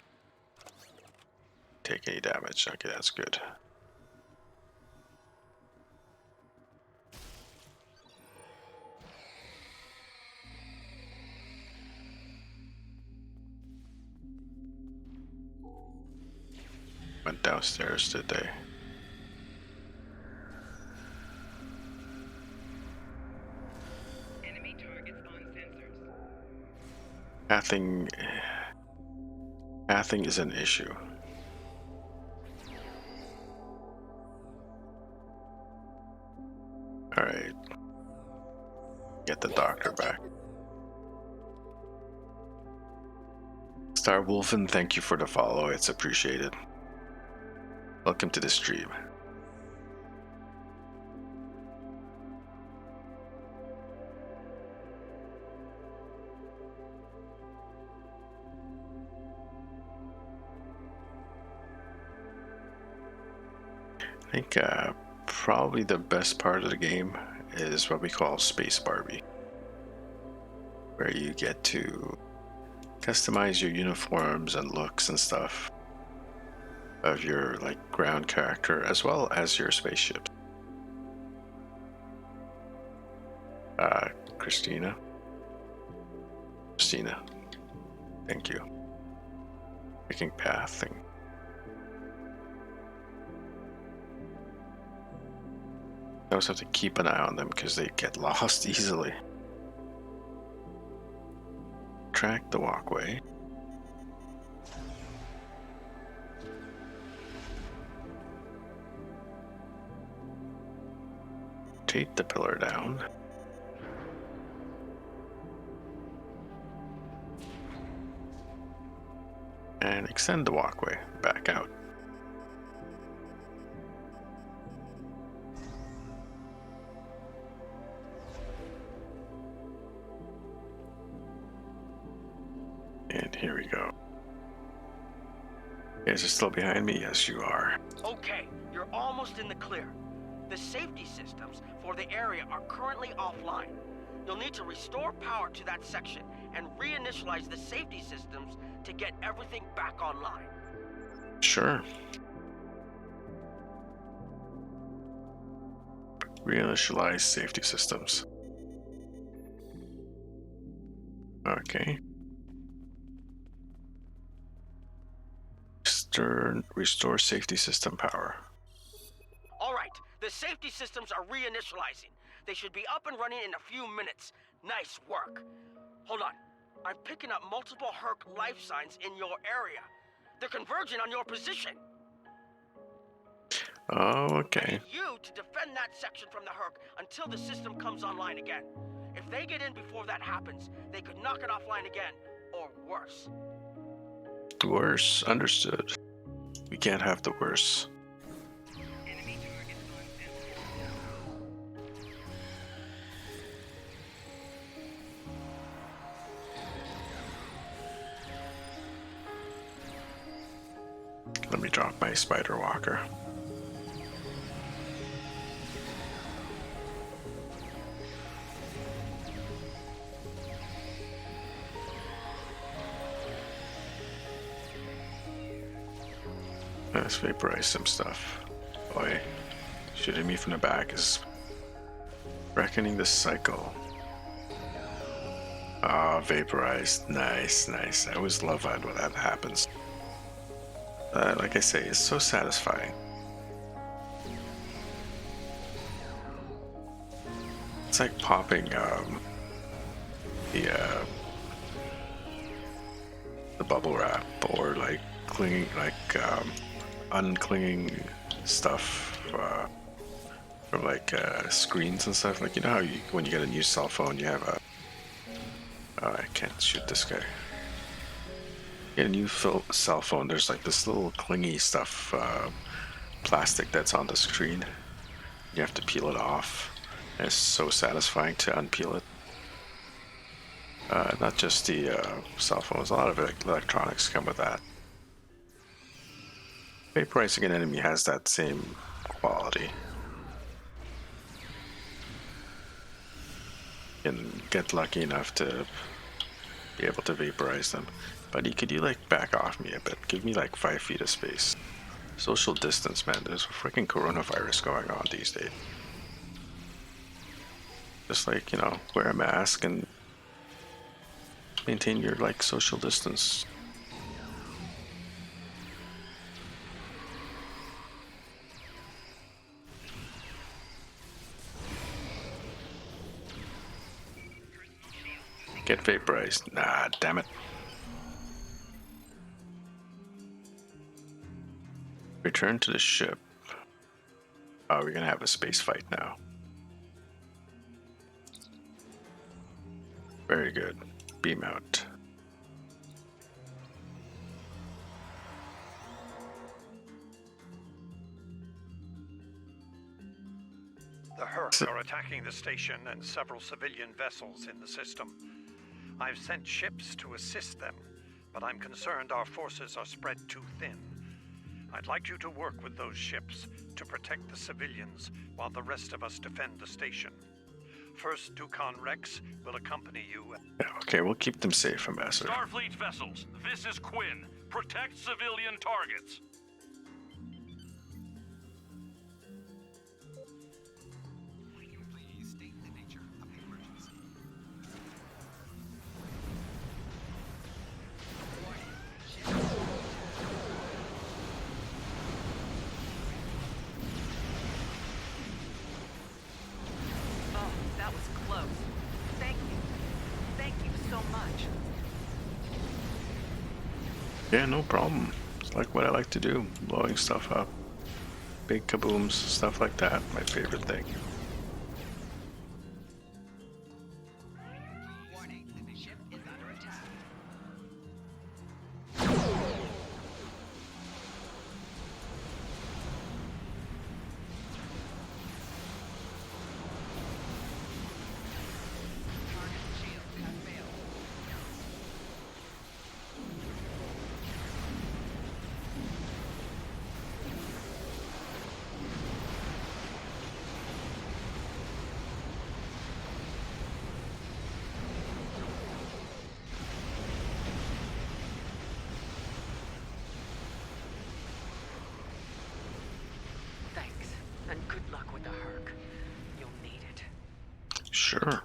Take any damage. Okay, that's good. Went downstairs, did they? Enemy targets on sensors. Pathing is an issue. Alright. Get the doctor back. Star Wolfen, thank you for the follow. It's appreciated. Welcome to the stream. I think probably the best part of the game is what we call Space Barbie, where you get to customize your uniforms and looks and stuff of your like ground character as well as your spaceship. Christina, thank you. Picking pathing. I also have to keep an eye on them because they get lost easily. Track the walkway. Rotate the pillar down. And extend the walkway back out. And here we go. You guys are still behind me? Yes, you are. Okay, you're almost in the clear. The safety systems for the area are currently offline. You'll need to restore power to that section and reinitialize the safety systems to get everything back online. Sure. Reinitialize safety systems. Okay. Restore safety system power. All right, the safety systems are reinitializing. They should be up and running in a few minutes. Nice work. Hold on. I'm picking up multiple Herc life signs in your area. They're converging on your position. Oh, okay. I need you to defend that section from the Herc until the system comes online again. If they get in before that happens, they could knock it offline again, or worse. Worse, understood. We can't have the worse. Enemy targets on Let me drop my spider walker. Let's vaporize some stuff. Boy, shooting me from the back is reckoning the cycle. Ah, vaporized. Nice, nice. I always love that when that happens. Like I say, it's so satisfying. It's like popping the the bubble wrap or like clinging, like unclinging stuff from like screens and stuff. Like, you know how when you get a new cell phone, you have a I can't shoot this guy. Get a new cell phone. There's like this little clingy stuff, plastic that's on the screen. You have to peel it off. And it's so satisfying to unpeel it. Not just the cell phones. A lot of electronics come with that. Vaporizing an enemy has that same quality. You can get lucky enough to be able to vaporize them. Buddy, could you like back off me a bit? Give me like 5 feet of space. Social distance, man. There's a freaking coronavirus going on these days. Just like, you know, wear a mask and maintain your like social distance. Get vaporized. Nah, damn it. Return to the ship. Oh, we're gonna have a space fight now. Very good. Beam out. The Herc are attacking the station and several civilian vessels in the system. I've sent ships to assist them, but I'm concerned our forces are spread too thin. I'd like you to work with those ships to protect the civilians while the rest of us defend the station. First, Dukan Rex will accompany you. Okay, we'll keep them safe, Ambassador. Starfleet vessels, this is Quinn. Protect civilian targets. Please state the nature of the emergency. Oh, that was close. Thank you. Thank you so much. Yeah, no problem. It's like what I like to do. Blowing stuff up. Big kabooms, stuff like that. My favorite thing. Warning, the ship is under attack. Thanks, and good luck with the Herc. You'll need it. Sure.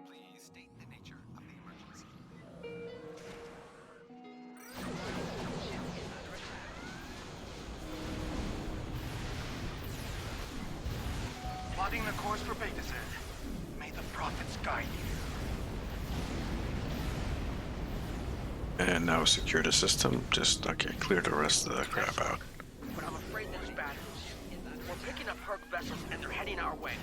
Please state the nature of the emergency. Plotting the course for Beta Z. May the prophets guide you. And now secure the system. Just, okay, clear the rest of the crap out. But I'm afraid there's bad news. We're picking up Herc vessels and they're heading our way.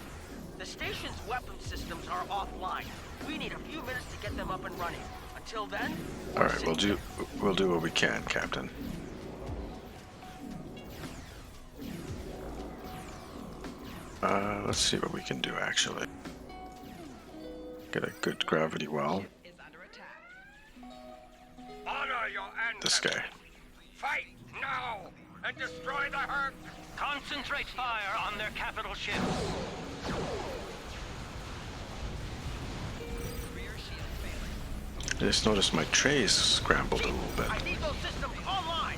The station's weapon systems are offline. We need a few minutes to get them up and running. Until then... Alright, we'll do what we can, Captain. Let's see what we can do, actually. Get a good gravity well. Honor your This guy. Fight now and destroy the Herc. Concentrate fire on their capital ships. I just noticed my tray is scrambled a little bit. I need those systems online.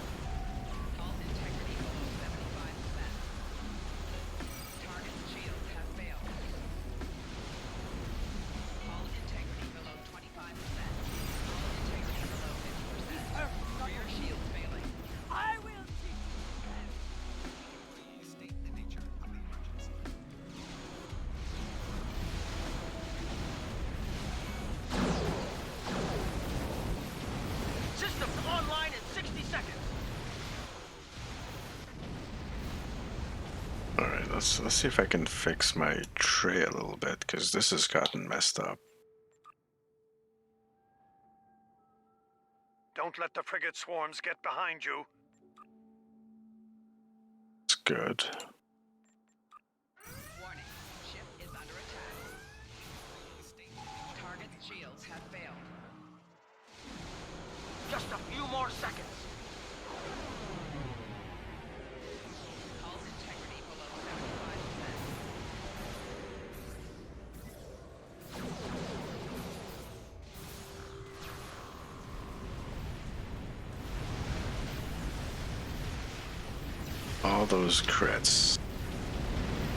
Please state the nature of Alright, let's see if I can fix my tray a little bit, because this has gotten messed up. Don't let the frigate swarms get behind you. It's good. Warning, ship is under attack. Target's shields have failed. Just a few more seconds. Hull integrity below 75%. All those crits.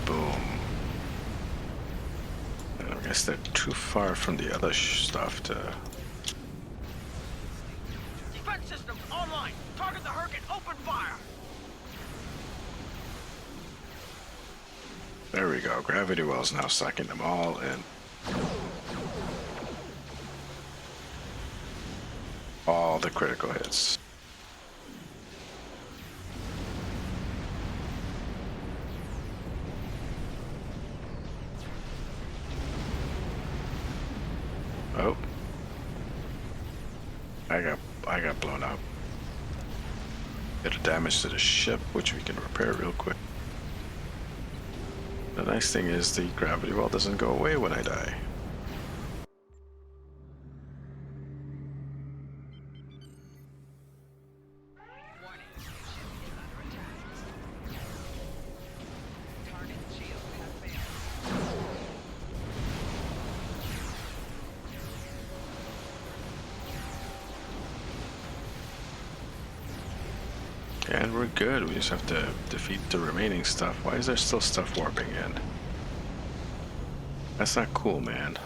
Boom. And I guess they're too far from the other stuff to... Defense systems online. Target the Herc and open fire. There we go. Gravity well's now sucking them all in. All the critical hits. Oh. I got blown up. Bit of damage to the ship, which we can repair real quick. The nice thing is the gravity well doesn't go away when I die. Warning, ship is under attack. Target's shields have failed. And we're good. We just have to defeat the remaining stuff. Why is there still stuff warping in? That's not cool, man.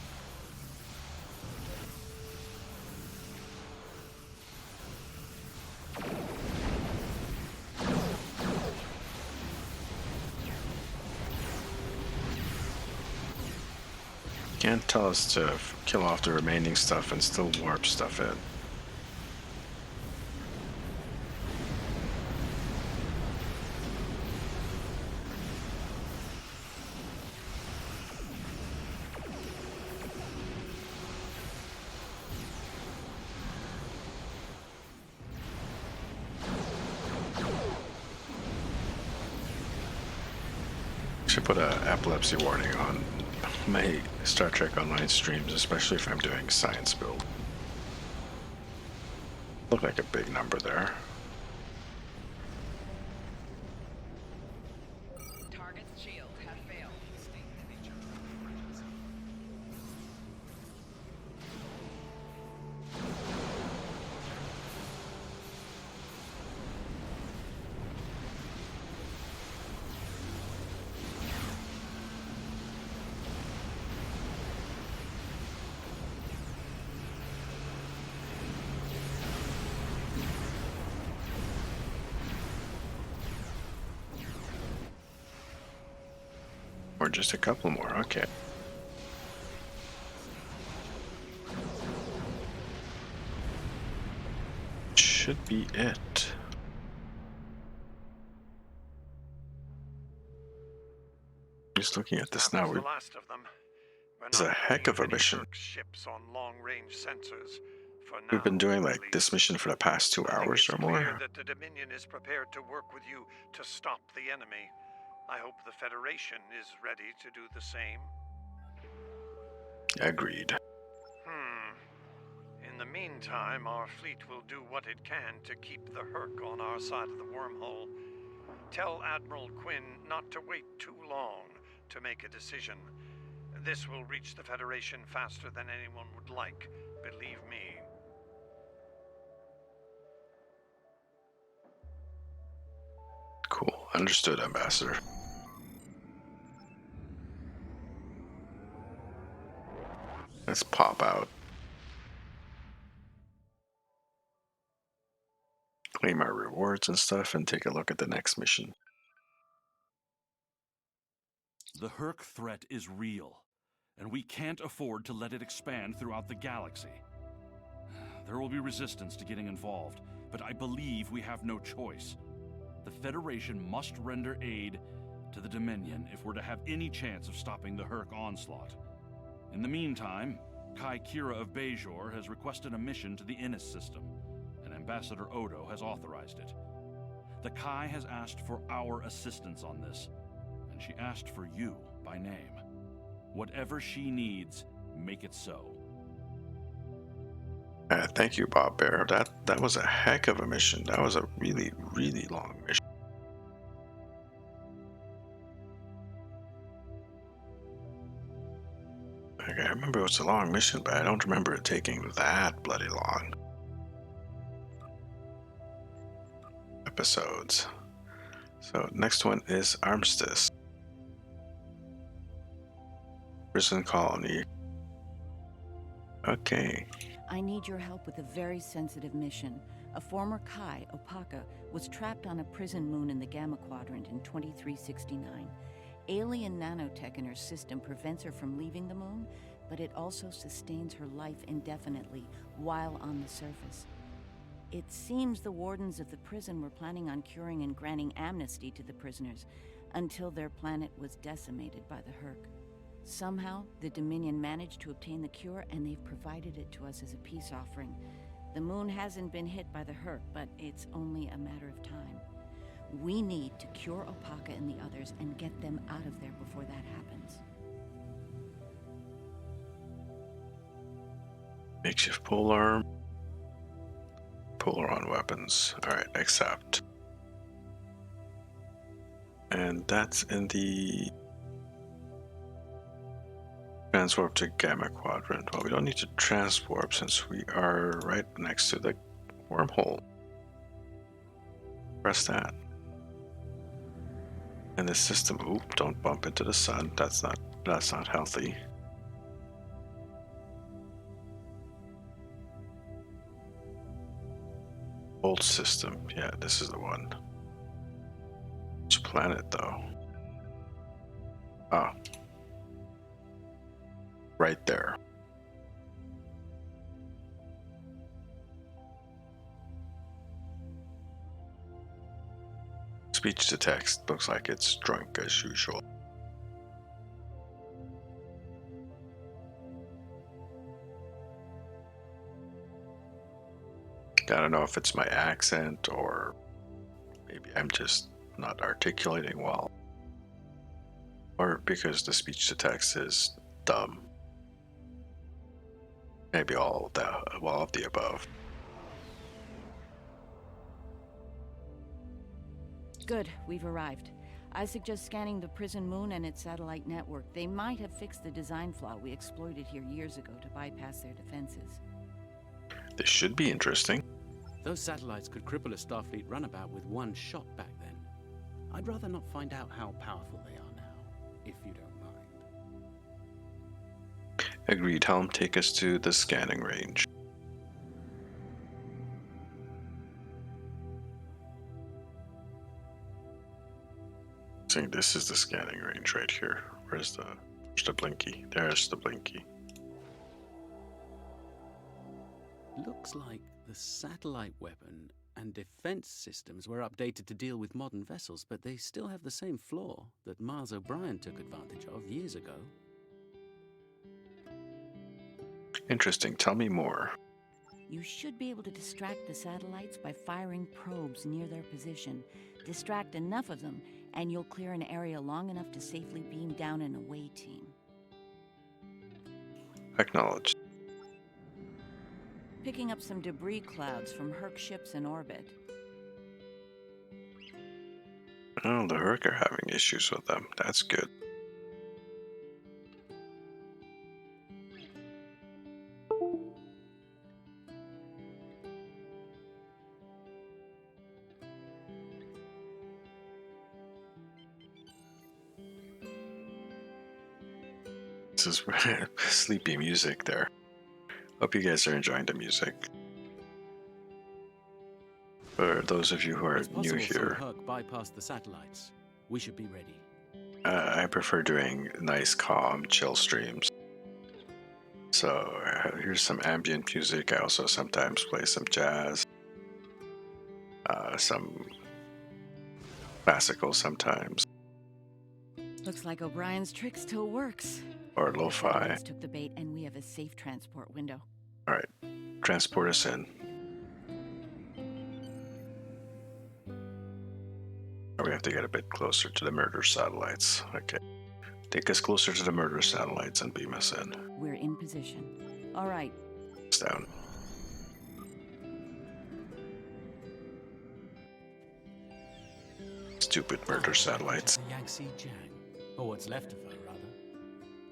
Can't tell us to kill off the remaining stuff and still warp stuff in. Should put a epilepsy warning on my Star Trek Online streams, especially if I'm doing science build. Look like a big number there. Target's shields have failed. Or just a couple more, okay. Should be it. Just looking at this now, The last of them. it's a heck of a mission. Ships on long-range sensors. For now, We've been doing like this mission for the past 2 hours or more. clear that the Dominion is prepared to work with you to stop the enemy. I hope the Federation is ready to do the same. Agreed. In the meantime, our fleet will do what it can to keep the Herc on our side of the wormhole. Tell Admiral Quinn not to wait too long to make a decision. This will reach the Federation faster than anyone would like, believe me. Cool. Understood, Ambassador. Let's pop out. Claim our rewards and stuff and take a look at the next mission. The Herc threat is real, and we can't afford to let it expand throughout the galaxy. There will be resistance to getting involved, but I believe we have no choice. The Federation must render aid to the Dominion if we're to have any chance of stopping the Herc onslaught. In the meantime, Kai Kira of Bajor has requested a mission to the Innis system, and Ambassador Odo has authorized it. The Kai has asked for our assistance on this, and she asked for you by name. Whatever she needs, make it so. Thank you, Bob Bear. That was a heck of a mission. That was a really, really long mission. Okay, I remember it was a long mission, but I don't remember it taking that bloody long. Episodes. So next one is Armistice. Prison colony. Okay. I need your help with a very sensitive mission. A former Kai, Opaka, was trapped on a prison moon in the Gamma Quadrant in 2369. Alien nanotech in her system prevents her from leaving the moon, but it also sustains her life indefinitely while on the surface. It seems the wardens of the prison were planning on curing and granting amnesty to the prisoners until their planet was decimated by the Herc. Somehow, the Dominion managed to obtain the cure, and they've provided it to us as a peace offering. The moon hasn't been hit by the Herc, but it's only a matter of time. We need to cure Opaka and the others and get them out of there before that happens. Makeshift polearm. Polaron weapons. Alright, accept. And that's in the transwarp to Gamma Quadrant. Well, we don't need to transwarp since we are right next to the wormhole. Press that. And the system, oop, don't bump into the sun. That's not healthy. Old system. Yeah, this is the one. Which planet though? Ah. Right there. Speech to text looks like it's drunk as usual. I don't know if it's my accent or maybe I'm just not articulating well. Or because the speech to text is dumb. Maybe all of the above. Good, we've arrived. I suggest scanning the prison moon and its satellite network. They might have fixed the design flaw we exploited here years ago to bypass their defenses. This should be interesting. Those satellites could cripple a Starfleet runabout with one shot back then. I'd rather not find out how powerful they are now, if you don't mind. Agreed, Helm. Take us to the scanning range. I think this is the scanning range right here. Where's the blinky? There's the blinky. Looks like the satellite weapon and defense systems were updated to deal with modern vessels, but they still have the same flaw that Mars O'Brien took advantage of years ago. Interesting. Tell me more. You should be able to distract the satellites by firing probes near their position. Distract enough of them, and you'll clear an area long enough to safely beam down an away team. Acknowledged. Picking up some debris clouds from Herc ships in orbit. Oh, the Herc are having issues with them. That's good. This is sleepy music there. Hope you guys are enjoying the music. For those of you who are new here, Herc bypassed the satellites. We should be ready. I prefer doing nice, calm, chill streams. So here's some ambient music. I also sometimes play some jazz, some classical sometimes. Looks like O'Brien's trick still works. Or The lo-fi. satellites took the bait, and we have a safe transport window. Alright, transport us in. Or we have to get a bit closer to the murder satellites. Okay. Take us closer to the murder satellites and beam us in. We're in position. All right. It's down. Stupid murder satellites. The Yangtze Jiang, or what's left of her, rather.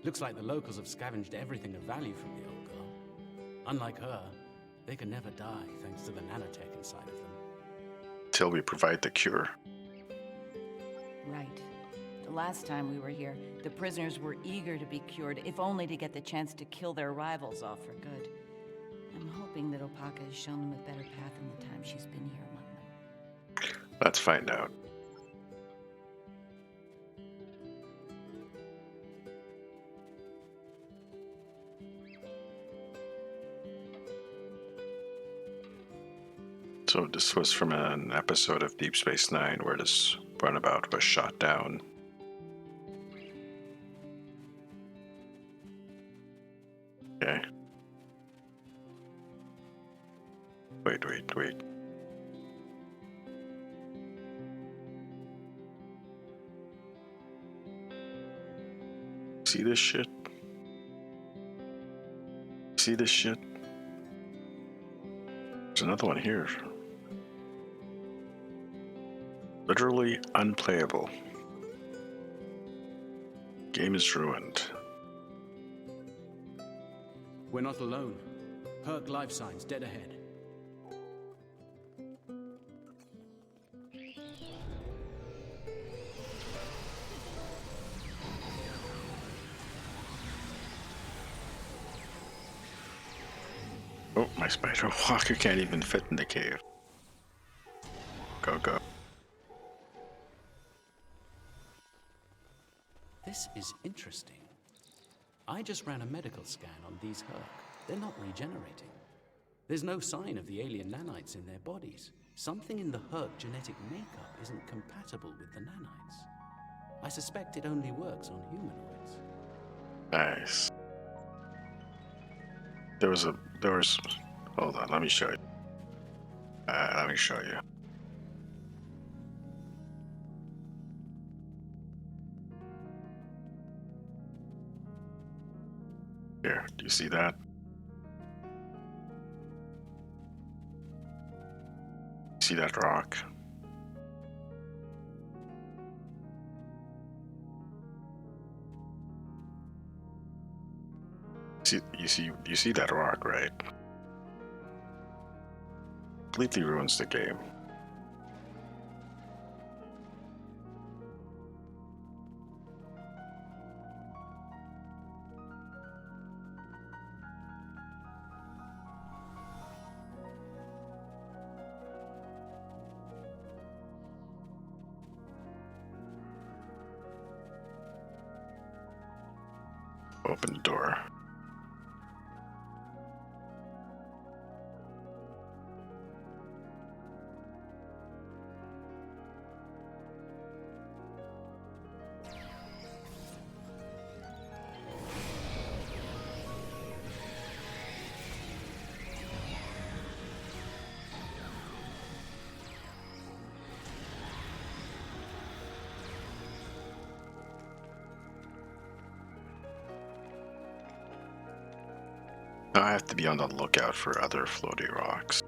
Looks like the locals have scavenged everything of value from the old girl. Unlike her, they can never die thanks to the nanotech inside of them. Till we provide the cure. Right. The last time we were here, the prisoners were eager to be cured, if only to get the chance to kill their rivals off for good. I'm hoping that Opaka has shown them a better path in the time she's been here among them. Let's find out. So this was from an episode of Deep Space Nine where this runabout was shot down. Okay. Wait. See this shit? See this shit? There's another one here. Literally unplayable. Game is ruined. We're not alone. Herc life signs dead ahead. Oh, my spider walker can't even fit in the cave. Go. This is interesting. I just ran a medical scan on these Herc. They're not regenerating. There's no sign of the alien nanites in their bodies. Something in the Herc genetic makeup isn't compatible with the nanites. I suspect it only works on humanoids. Nice. There was. Hold on, let me show you. Here, do you see that? See that rock? You see that rock, right? Completely ruins the game. Open the door. Now I have to be on the lookout for other floating rocks.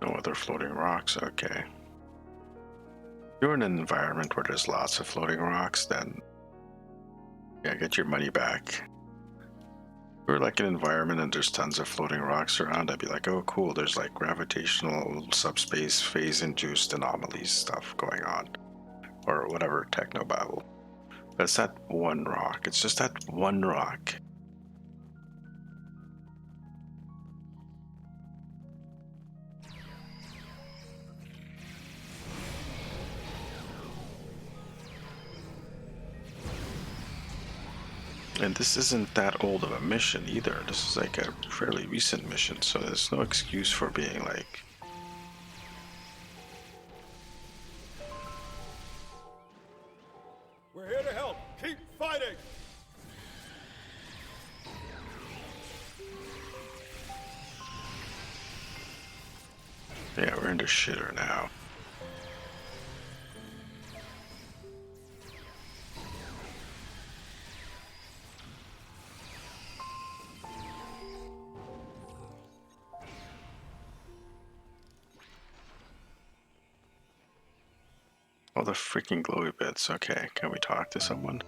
No other floating rocks, okay. If you're in an environment where there's lots of floating rocks, then yeah, get your money back. If we're like an environment and there's tons of floating rocks around, I'd be like, oh cool, there's like gravitational subspace phase-induced anomalies stuff going on. Or whatever technobabble. But it's that one rock. It's just that one rock. And this isn't that old of a mission either. This is like a fairly recent mission, so there's no excuse for being like... We're here to help. Keep fighting! Yeah, we're into shitter now. All the freaking glowy bits. Okay, can we talk to someone?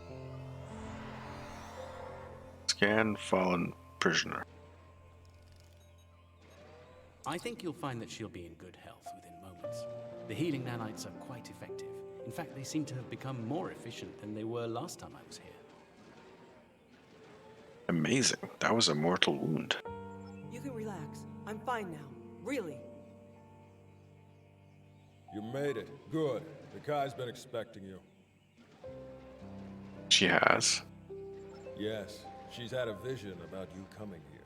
Scan fallen prisoner. I think you'll find that she'll be in good health within moments. The healing nanites are quite effective. In fact, they seem to have become more efficient than they were last time I was here. Amazing. That was a mortal wound. You can relax. I'm fine now. Really. You made it. Good. The Kai's been expecting you. She has? Yes. She's had a vision about you coming here.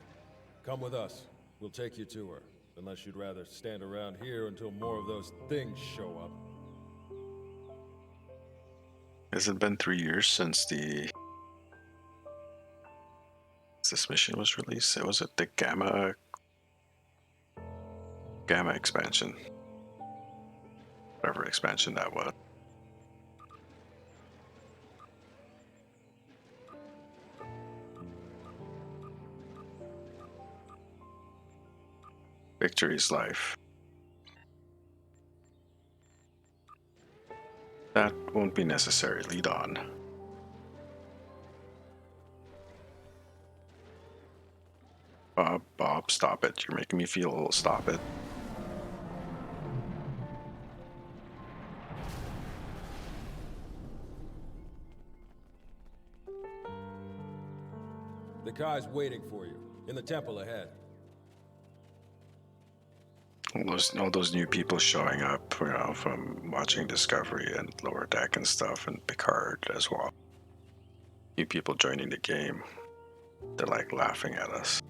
Come with us. We'll take you to her. Unless you'd rather stand around here until more of those things show up. Has it been 3 years since this mission was released? It was at the Gamma expansion. Whatever expansion that was. Victory's life. That won't be necessary. Lead on. Bob, stop it. You're making me feel a little. Stop it. The Kai's waiting for you. In the temple ahead. All those new people showing up, you know, from watching Discovery and Lower Deck and stuff, and Picard as well. New people joining the game. They're like laughing at us.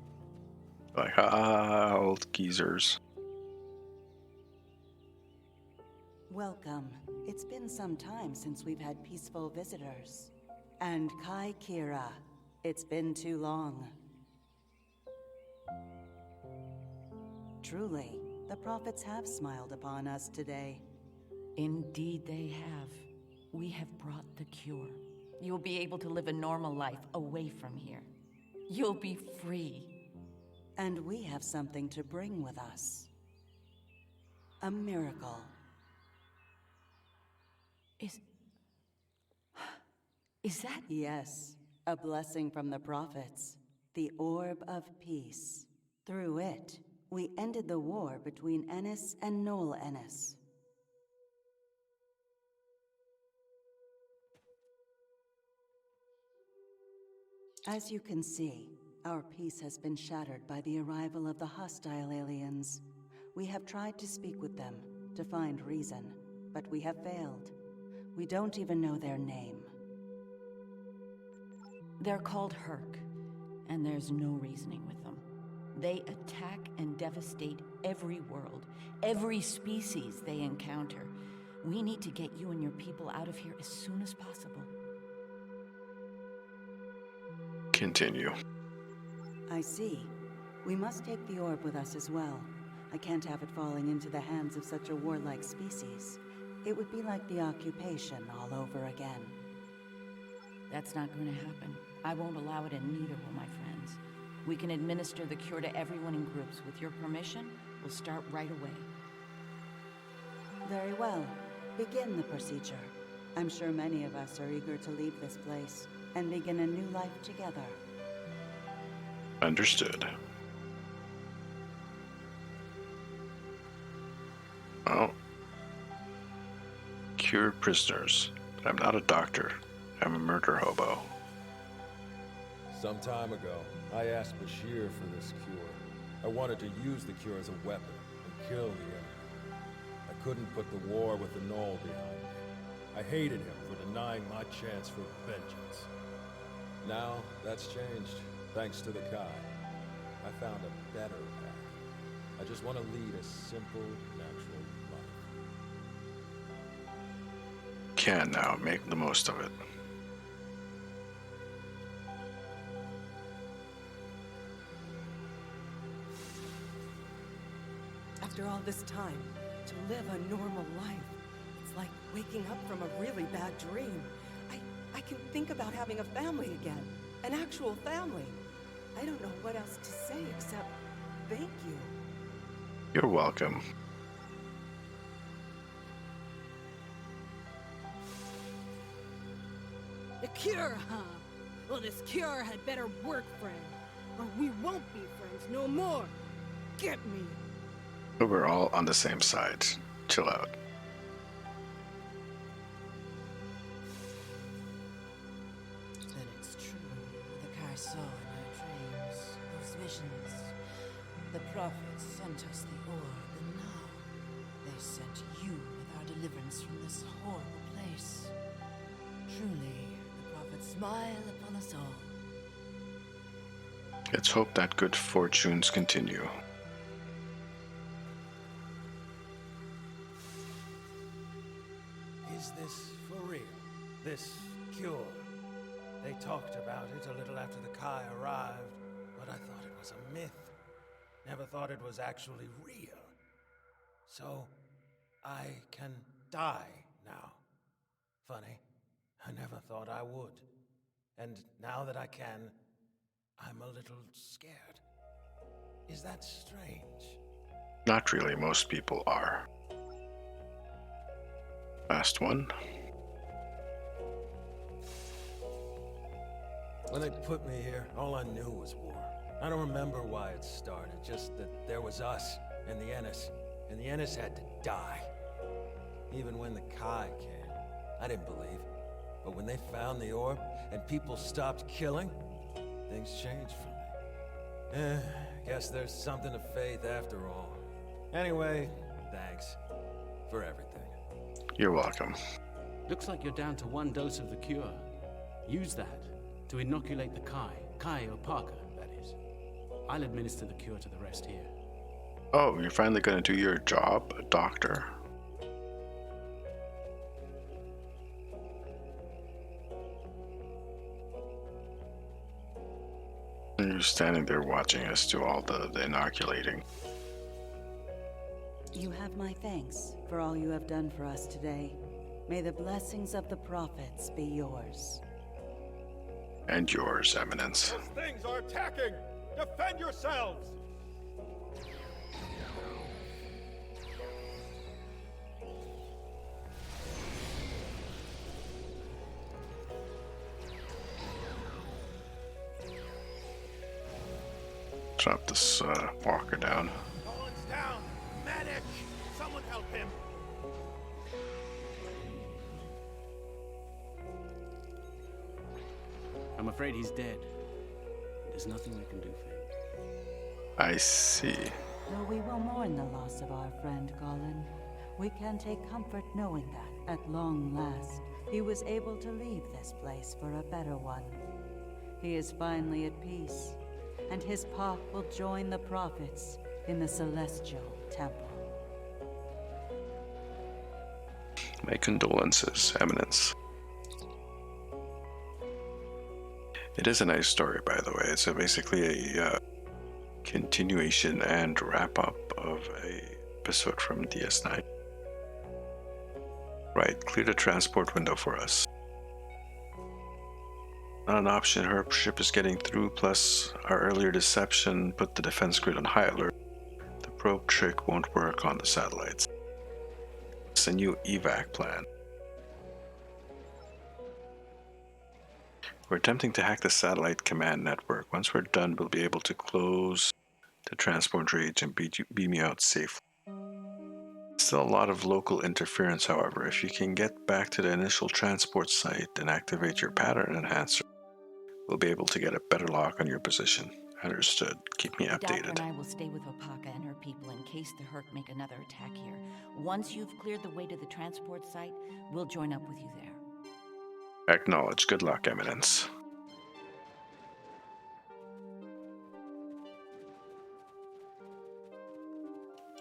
Like, ah, old geezers. Welcome. It's been some time since we've had peaceful visitors. And Kai Kira, it's been too long. Truly, the prophets have smiled upon us today. Indeed they have. We have brought the cure. You'll be able to live a normal life away from here. You'll be free. And we have something to bring with us. A miracle. Is that? Yes, a blessing from the prophets. The Orb of Peace. Through it, we ended the war between Ennis and Noel Ennis. As you can see, our peace has been shattered by the arrival of the hostile aliens. We have tried to speak with them, to find reason, but we have failed. We don't even know their name. They're called Herc, and there's no reasoning with them. They attack and devastate every world, every species they encounter. We need to get you and your people out of here as soon as possible. Continue. I see. We must take the orb with us as well. I can't have it falling into the hands of such a warlike species. It would be like the occupation all over again. That's not going to happen. I won't allow it, and neither will my friends. We can administer the cure to everyone in groups. With your permission, we'll start right away. Very well. Begin the procedure. I'm sure many of us are eager to leave this place and begin a new life together. Understood. Well, cured prisoners. But I'm not a doctor. I'm a murder hobo. Some time ago, I asked Bashir for this cure. I wanted to use the cure as a weapon and kill the enemy. I couldn't put the war with the Knoll behind me. I hated him for denying my chance for vengeance. Now, that's changed, thanks to the Kai. I found a better path. I just want to lead a simple, natural life. Can now make the most of it. After all this time, to live a normal life, it's like waking up from a really bad dream. I can think about having a family again, an actual family. I don't know what else to say except thank you. You're welcome. The cure, huh? Well, this cure had better work, friend. Or we won't be friends no more. Get me. But we're all on the same side. Chill out. Then it's true. The Kai saw in our dreams, those visions. The prophets sent us the orb, and now they sent you with our deliverance from this horrible place. Truly, the prophets smile upon us all. Let's hope that good fortunes continue. Is this for real? This cure? They talked about it a little after the Kai arrived, but I thought it was a myth. Never thought it was actually real. So, I can die now. Funny, I never thought I would. And now that I can, I'm a little scared. Is that strange? Not really, most people are. Last one. When they put me here, all I knew was war. I don't remember why it started, just that there was us and the Ennis, and the Ennis had to die. Even when the Kai came, I didn't believe. But when they found the orb and people stopped killing, things changed for me. Guess there's something to faith after all. Anyway, thanks for everything. You're welcome. Looks like you're down to one dose of the cure. Use that to inoculate the Kai or Parker, that is. I'll administer the cure to the rest here. Oh, you're finally going to do your job, doctor. And you're standing there watching us do all the inoculating. You have my thanks for all you have done for us today. May the blessings of the prophets be yours. And yours, Eminence. Those things are attacking! Defend yourselves! Drop this walker down. Colin's down! Medic! Someone help him! I'm afraid he's dead. There's nothing we can do for him. I see. Though we will mourn the loss of our friend Colin, we can take comfort knowing that, at long last, he was able to leave this place for a better one. He is finally at peace, and his path will join the prophets in the Celestial Temple. My condolences, Eminence. It is a nice story, by the way. It's basically a continuation and wrap-up of a episode from DS9. Right, clear the transport window for us. Not an option, her ship is getting through, plus our earlier deception put the defense grid on high alert. The probe trick won't work on the satellites. It's a new evac plan. We're attempting to hack the satellite command network. Once we're done, we'll be able to close the transport rage and beam you out safely. Still a lot of local interference, however. If you can get back to the initial transport site and activate your pattern enhancer, we'll be able to get a better lock on your position. Understood. Keep me Doctor updated. and I will stay with Opaka and her people in case the Herc make another attack here. Once you've cleared the way to the transport site, we'll join up with you there. Acknowledge. Good luck, Eminence.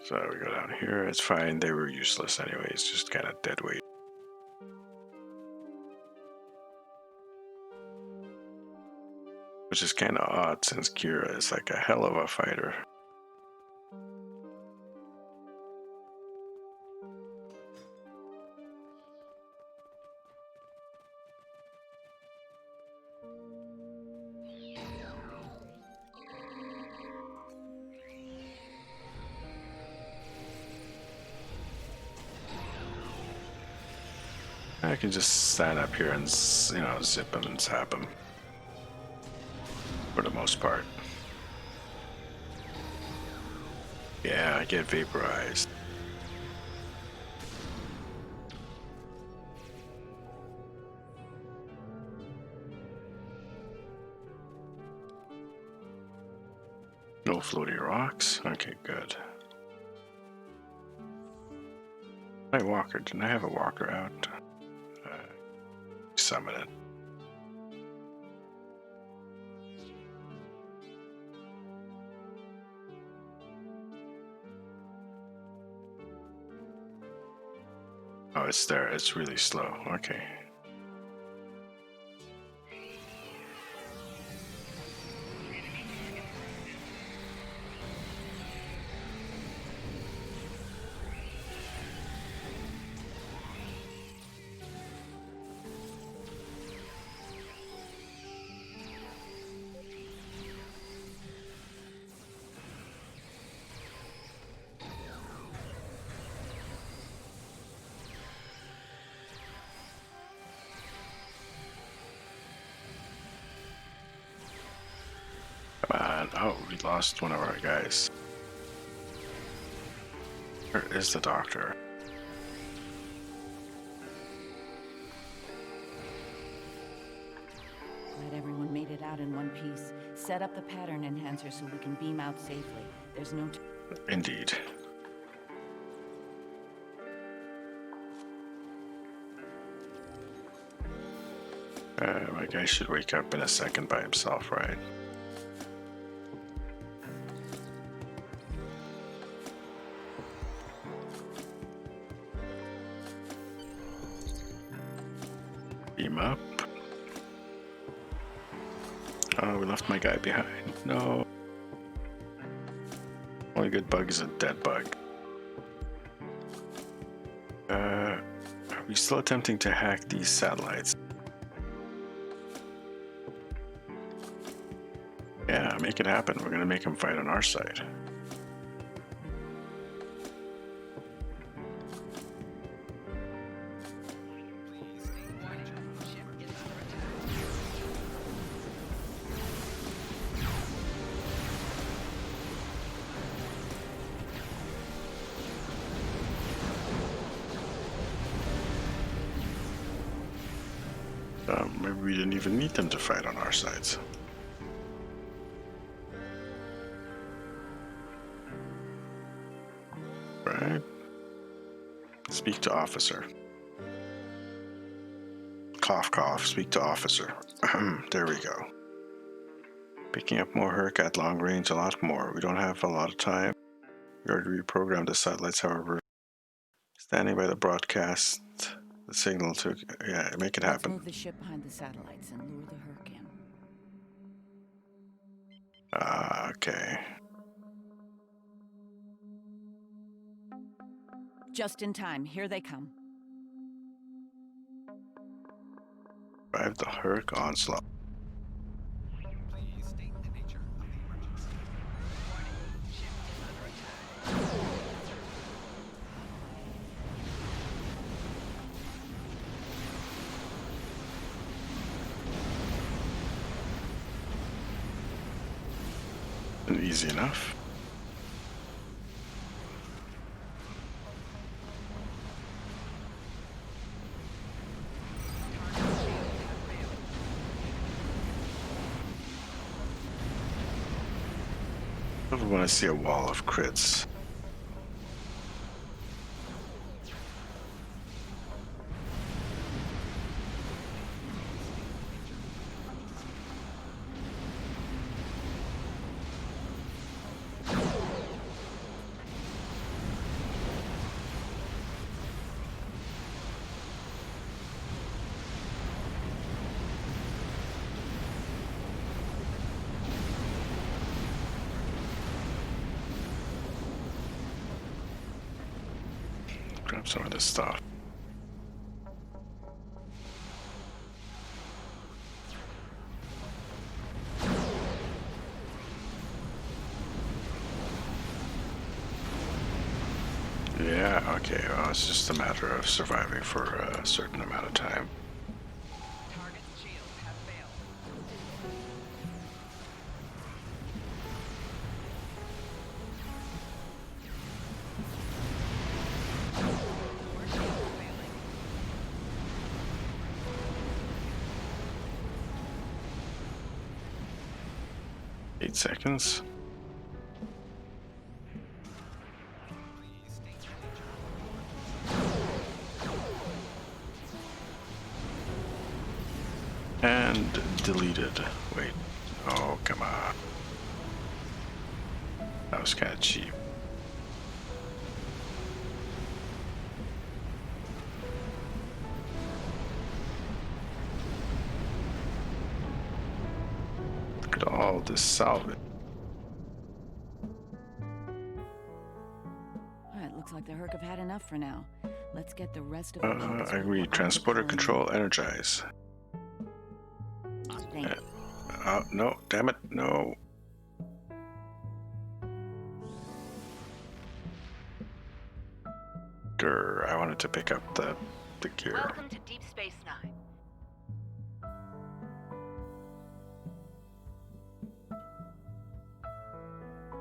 So we go down here. It's fine. They were useless anyways. Just kind of dead weight. Which is kind of odd since Kira is like a hell of a fighter. I can just stand up here and, zip him and zap him. For the most part. Yeah, I get vaporized. No floaty rocks? Okay, good. My walker, didn't I have a walker out? Summon it. Oh, it's there. It's really slow. Okay. Come on. Oh, we lost one of our guys. Where is the doctor? Glad everyone made it out in one piece. Set up the pattern enhancer so we can beam out safely. There's no... Indeed. My guy should wake up in a second by himself, right? Beam up. Oh, we left my guy behind. No. Only good bug is a dead bug. Are we still attempting to hack these satellites? Yeah, make it happen. We're gonna make them fight on our side. Maybe we didn't even need them to fight on our sides. Right? Speak to officer. Cough, cough. Speak to officer. There we go. Picking up more Herc at long range, a lot more. We don't have a lot of time. We already reprogrammed the satellites, however. Standing by the broadcast, the signal to... Yeah, make it happen. Let's move the ship behind the satellites and lure the Herc in. Okay. Just in time. Here they come. Drive the Herc onslaught. Please state the nature of the emergency. Warning, ship is under attack. Easy enough. I never want to see a wall of crits. Grab some of this stuff. Yeah, okay, well, it's just a matter of surviving for a certain amount of time. Target's shields have failed. More shields failing. 8 seconds. And deleted. Wait. Oh, come on. That was kind of cheap. Look at all this salvage. It looks like the Herc have had enough for now. Let's get the rest of I agree. Transporter control energize. Thank you. Oh, no, damn it, no. Grr, I wanted to pick up the gear. Welcome to Deep Space Nine.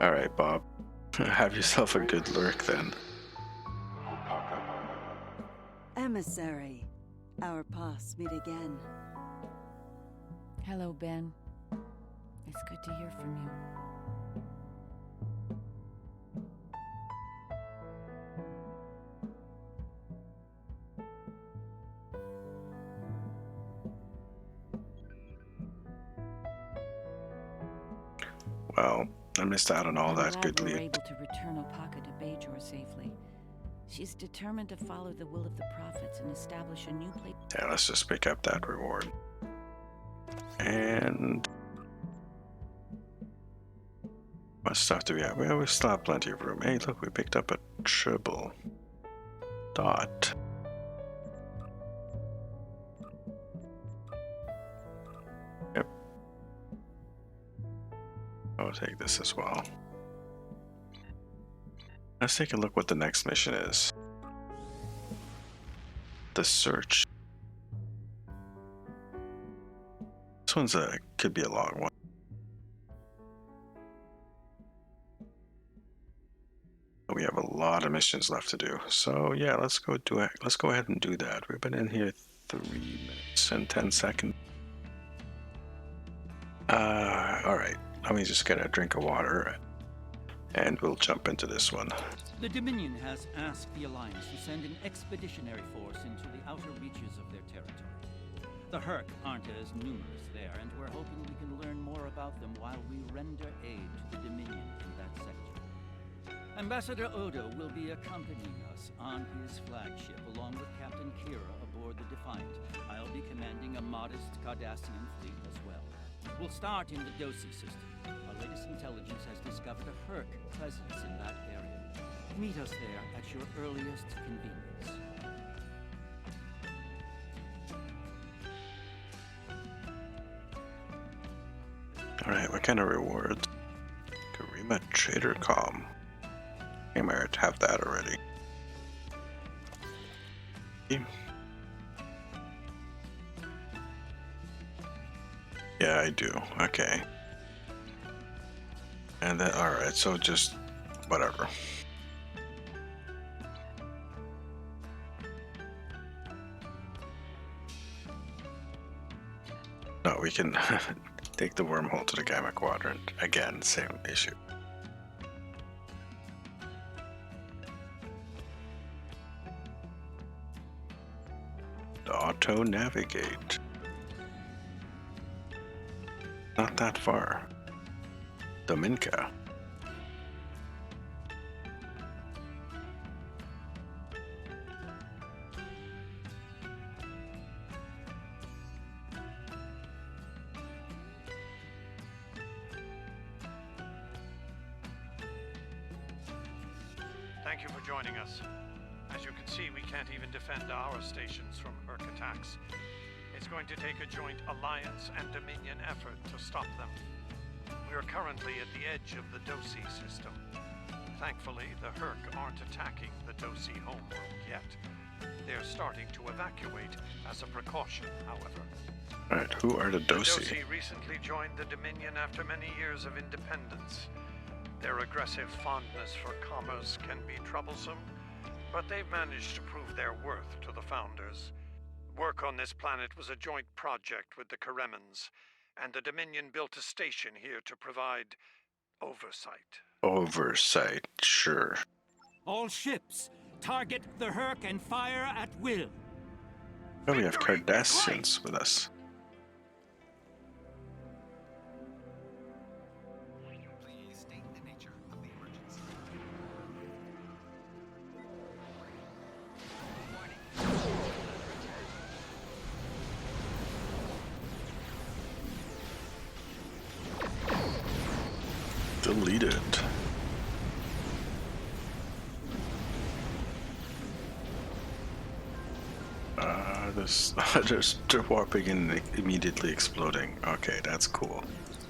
Alright, Bob. Have yourself a good lurk then. Emissary, our paths meet again. Hello, Ben. It's good to hear from you. Well, I missed out on all that I'm glad good we were lead. able to return Opaka to Bajor safely. She's determined to follow the will of the prophets and establish a new place. Yeah, let's just pick up that reward. And what stuff do we have? Well, we still have plenty of room. Hey, look, we picked up a triple dot. Yep. I'll take this as well. Let's take a look what the next mission is. The search. This one's could be a long one. We have a lot of missions left to do. So yeah, let's go do it. Let's go ahead and do that. We've been in here 3 minutes and 10 seconds. All right. Let me just get a drink of water, and we'll jump into this one. The Dominion has asked the Alliance to send an expeditionary force into the outer reaches of their territory. The Herc aren't as numerous there, and we're hoping we can learn more about them while we render aid to the Dominion in that sector. Ambassador Odo will be accompanying us on his flagship, along with Captain Kira aboard the Defiant. I'll be commanding a modest Cardassian fleet as well. We'll start in the Dosi system. Our latest intelligence has discovered a Herc presence in that area. Meet us there at your earliest convenience. Alright, what kind of rewards? Karima Trader Com. I might have that already. Yeah, I do. Okay. And then, alright, so just whatever. No, we can take the wormhole to the Gamma Quadrant. Again, same issue. Auto navigate. Not that far. Dominica. Thank you for joining us. As you can see, we can't even defend our stations from Herc attacks. It's going to take a joint Alliance and Dominion effort to stop them. We are currently at the edge of the Dosi system. Thankfully, the Herc aren't attacking the Dosi homeworld yet. They're starting to evacuate as a precaution, however. Alright, who are the Dosi? The Dosi recently joined the Dominion after many years of independence. Their aggressive fondness for commerce can be troublesome, but they've managed to prove their worth to the Founders. Work on this planet was a joint project with the Karemans, and the Dominion built a station here to provide oversight. Oversight, sure. All ships, target the Herc and fire at will. Oh, we have Cardassians with us. Please state the nature of the emergency. Deleted. They're warping and immediately exploding. Okay, that's cool.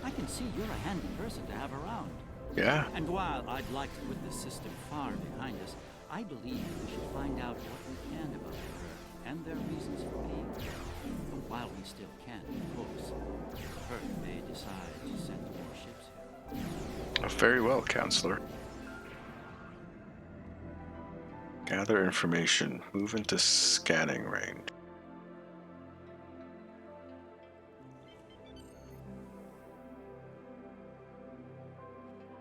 I can see you're a handy person to have around. Yeah? And while I'd like to put the system far behind us, I believe we should find out what we can about the Herc and their reasons for being here. But while we still can, of course, the Herc may decide to send more ships here. Very well, Counselor. Gather information. Move into scanning range.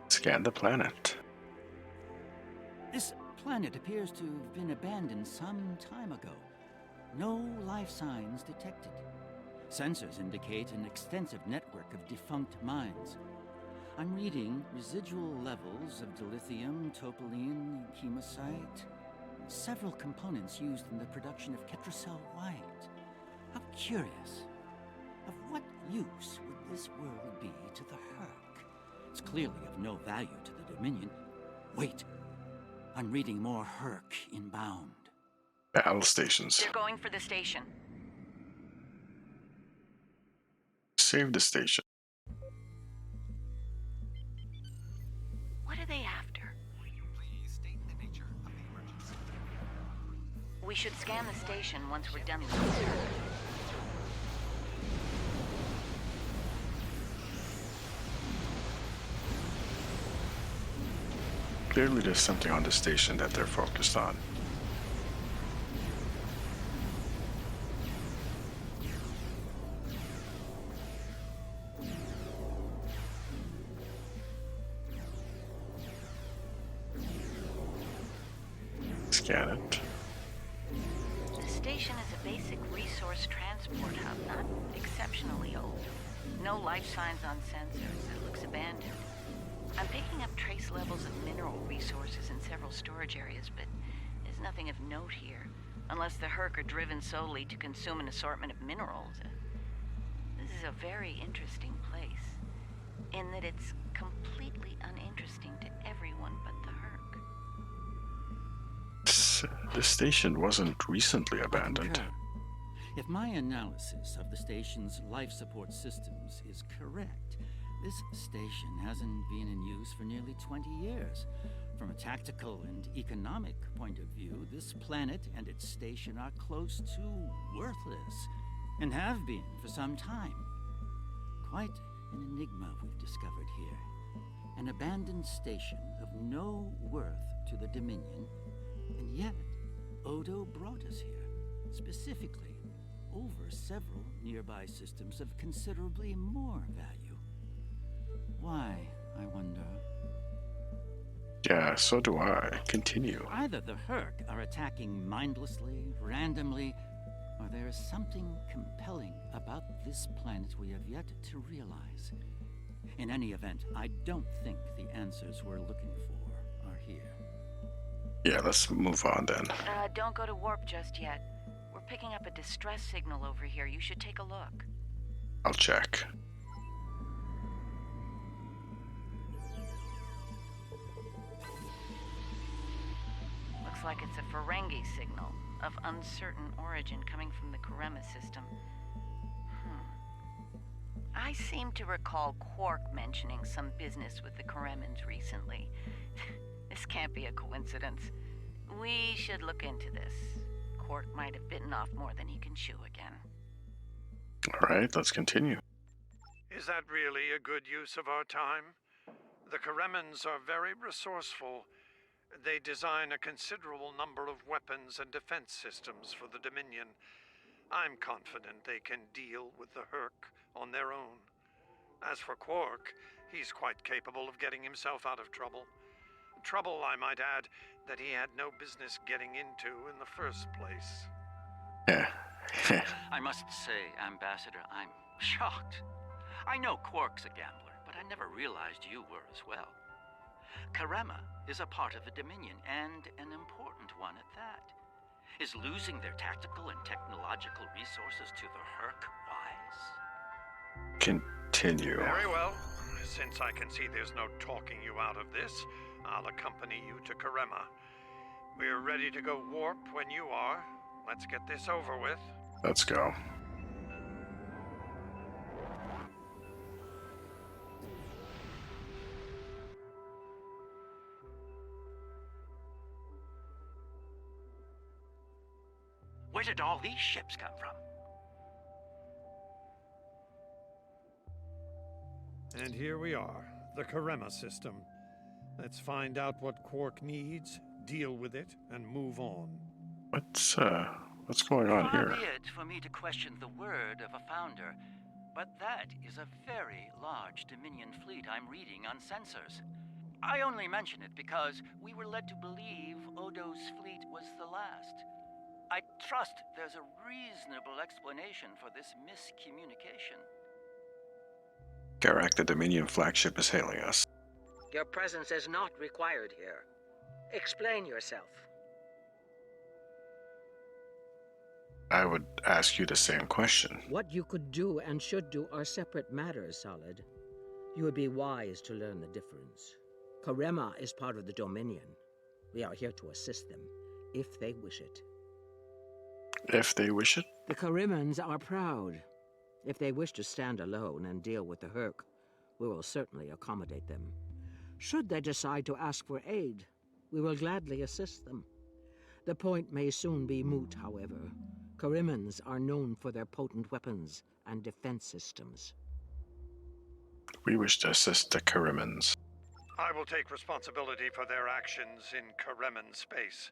Scan the planet. This planet appears to have been abandoned some time ago. No life signs detected. Sensors indicate an extensive network of defunct mines. I'm reading residual levels of dilithium, topoline, chemosite, several components used in the production of Ketracel white. How curious. Of what use would this world be to the Herc? It's clearly of no value to the Dominion. Wait. I'm reading more Herc inbound. Battle stations. They're going for the station. Save the station. What are they after? Please state the nature of the emergency. We should scan the station once we're done with this. Clearly there's something on the station that they're focused on. Scan it. The station is a basic resource transport hub, not exceptionally old. No life signs on sensors. It looks abandoned. I'm picking up trace levels of mineral resources in several storage areas, but there's nothing of note here, unless the Herc are driven solely to consume an assortment of minerals. This is a very interesting place, in that it's completely uninteresting to everyone but the Herc. The station wasn't recently abandoned. If my analysis of the station's life support systems is correct, this station hasn't been in use for nearly 20 years. From a tactical and economic point of view, this planet and its station are close to worthless, and have been for some time. Quite an enigma we've discovered here. An abandoned station of no worth to the Dominion, and yet Odo brought us here, specifically, over several nearby systems of considerably more value. Why, I wonder? Yeah, so do I. Continue. Either the Herc are attacking mindlessly, randomly, or there is something compelling about this planet we have yet to realize. In any event, I don't think the answers we're looking for are here. Yeah, let's move on then. Don't go to warp just yet. We're picking up a distress signal over here. You should take a look. I'll check. Looks like it's a Ferengi signal of uncertain origin coming from the Karema system. I seem to recall Quark mentioning some business with the Karemans recently. This can't be a coincidence. We should look into this. Quark might have bitten off more than he can chew again. Alright, let's continue. Is that really a good use of our time? The Karemans are very resourceful. They design a considerable number of weapons and defense systems for the Dominion. I'm confident they can deal with the Herc on their own. As for Quark, he's quite capable of getting himself out of trouble. Trouble, I might add, that he had no business getting into in the first place. I must say, Ambassador, I'm shocked. I know Quark's a gambler, but I never realized you were as well. Karema is a part of the Dominion, and an important one at that. Is losing their tactical and technological resources to the Herc wise? Continue. Very well. Since I can see there's no talking you out of this, I'll accompany you to Karema. We're ready to go warp when you are. Let's get this over with. Let's go. Where did all these ships come from? And here we are, the Karema system. Let's find out what Quark needs, deal with it, and move on. What's going on Far here? be it for me to question the word of a founder, but that is a very large Dominion fleet I'm reading on sensors. I only mention it because we were led to believe Odo's fleet was the last. I trust there's a reasonable explanation for this miscommunication. Garak, the Dominion flagship, is hailing us. Your presence is not required here. Explain yourself. I would ask you the same question. What you could do and should do are separate matters, Solid. You would be wise to learn the difference. Karema is part of the Dominion. We are here to assist them, if they wish it. If they wish it? The Karemans are proud. If they wish to stand alone and deal with the Herc, we will certainly accommodate them. Should they decide to ask for aid, we will gladly assist them. The point may soon be moot, however. Karemans are known for their potent weapons and defense systems. We wish to assist the Karemans. I will take responsibility for their actions in Kareman space.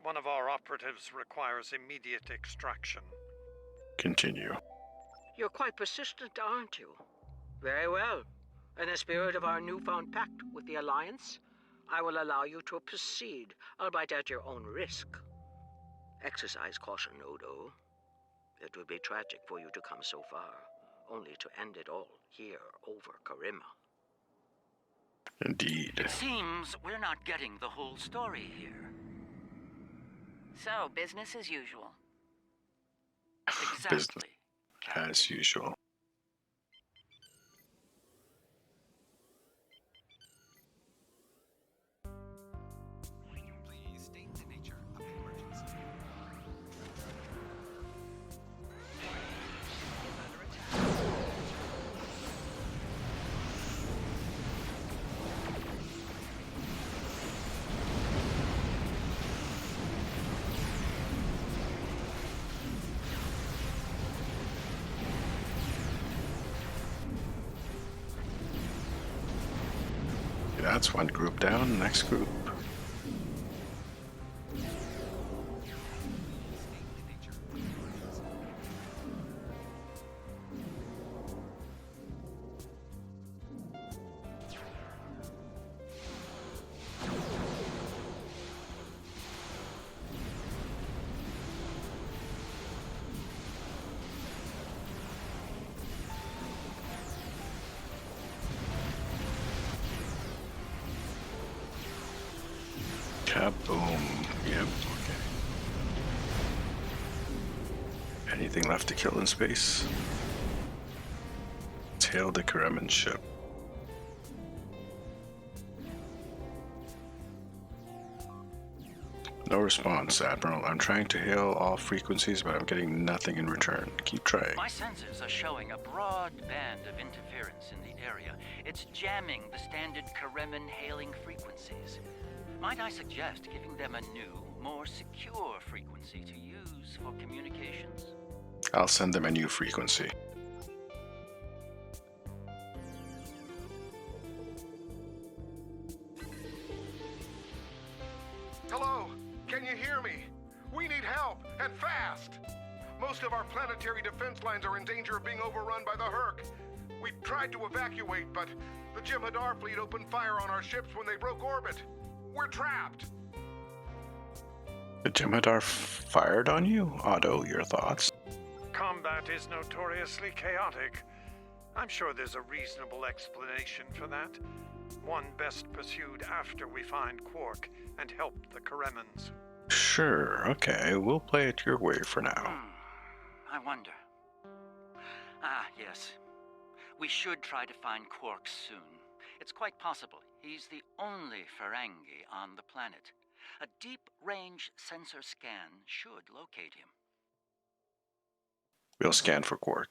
One of our operatives requires immediate extraction. Continue. You're quite persistent, aren't you? Very well. In the spirit of our newfound pact with the Alliance, I will allow you to proceed, albeit at your own risk. Exercise caution, Odo. It would be tragic for you to come so far, only to end it all here over Karema. Indeed. It seems we're not getting the whole story here. So, business as usual. Exactly. Business as usual. Please state the nature of the emergency. Under attack. That's one group down, next group. Kaboom. Yep, okay. Anything left to kill in space? Tail the Kareman ship. No response, Admiral. I'm trying to hail all frequencies, but I'm getting nothing in return. Keep trying. My sensors are showing a broad band of interference in the area. It's jamming the standard Karemin hailing frequencies. Might I suggest giving them a new, more secure frequency to use for communications? I'll send them a new frequency. Hello? Can you hear me? We need help, and fast! Most of our planetary defense lines are in danger of being overrun by the Herc. We tried to evacuate, but the Jem'Hadar fleet opened fire on our ships when they broke orbit. We're trapped! The Jem'Hadar fired on you? Otto, your thoughts? Combat is notoriously chaotic. I'm sure there's a reasonable explanation for that. One best pursued after we find Quark and help the Karemans. Sure, okay. We'll play it your way for now. I wonder. Ah, yes. We should try to find Quark soon. It's quite possible he's the only Ferengi on the planet. A deep-range sensor scan should locate him. We'll scan for Quark.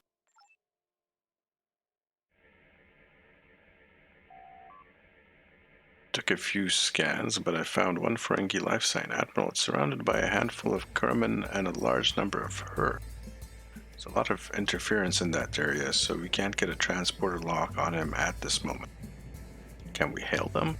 Took a few scans, but I found one Ferengi life sign. Admiral, it's surrounded by a handful of Kerman and a large number of her. There's a lot of interference in that area, so we can't get a transporter lock on him at this moment. Can we hail them?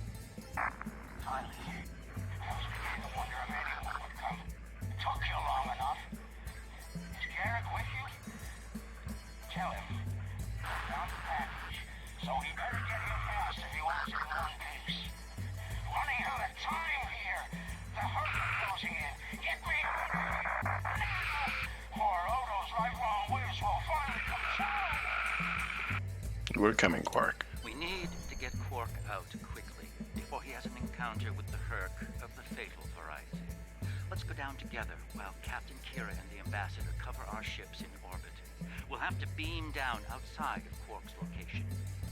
We're coming, Quark. We need to get Quark out quickly before he has an encounter with the Herc of the fatal variety. Let's go down together while Captain Kira and the Ambassador cover our ships in orbit. We'll have to beam down outside of Quark's location.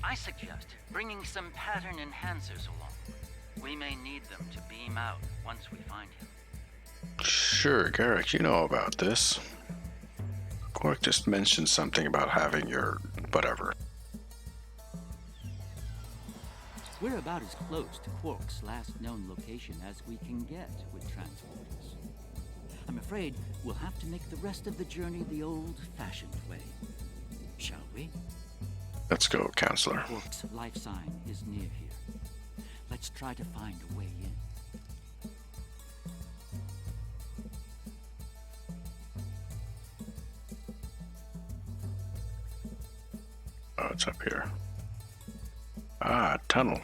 I suggest bringing some pattern enhancers along. We may need them to beam out once we find him. Sure, Garrick, you know about this. Quark just mentioned something about having your whatever. We're about as close to Quark's last known location as we can get with transporters. I'm afraid we'll have to make the rest of the journey the old-fashioned way. Shall we? Let's go, Counselor. Quark's life sign is near here. Let's try to find a way in. Oh, it's up here. Ah, tunnel.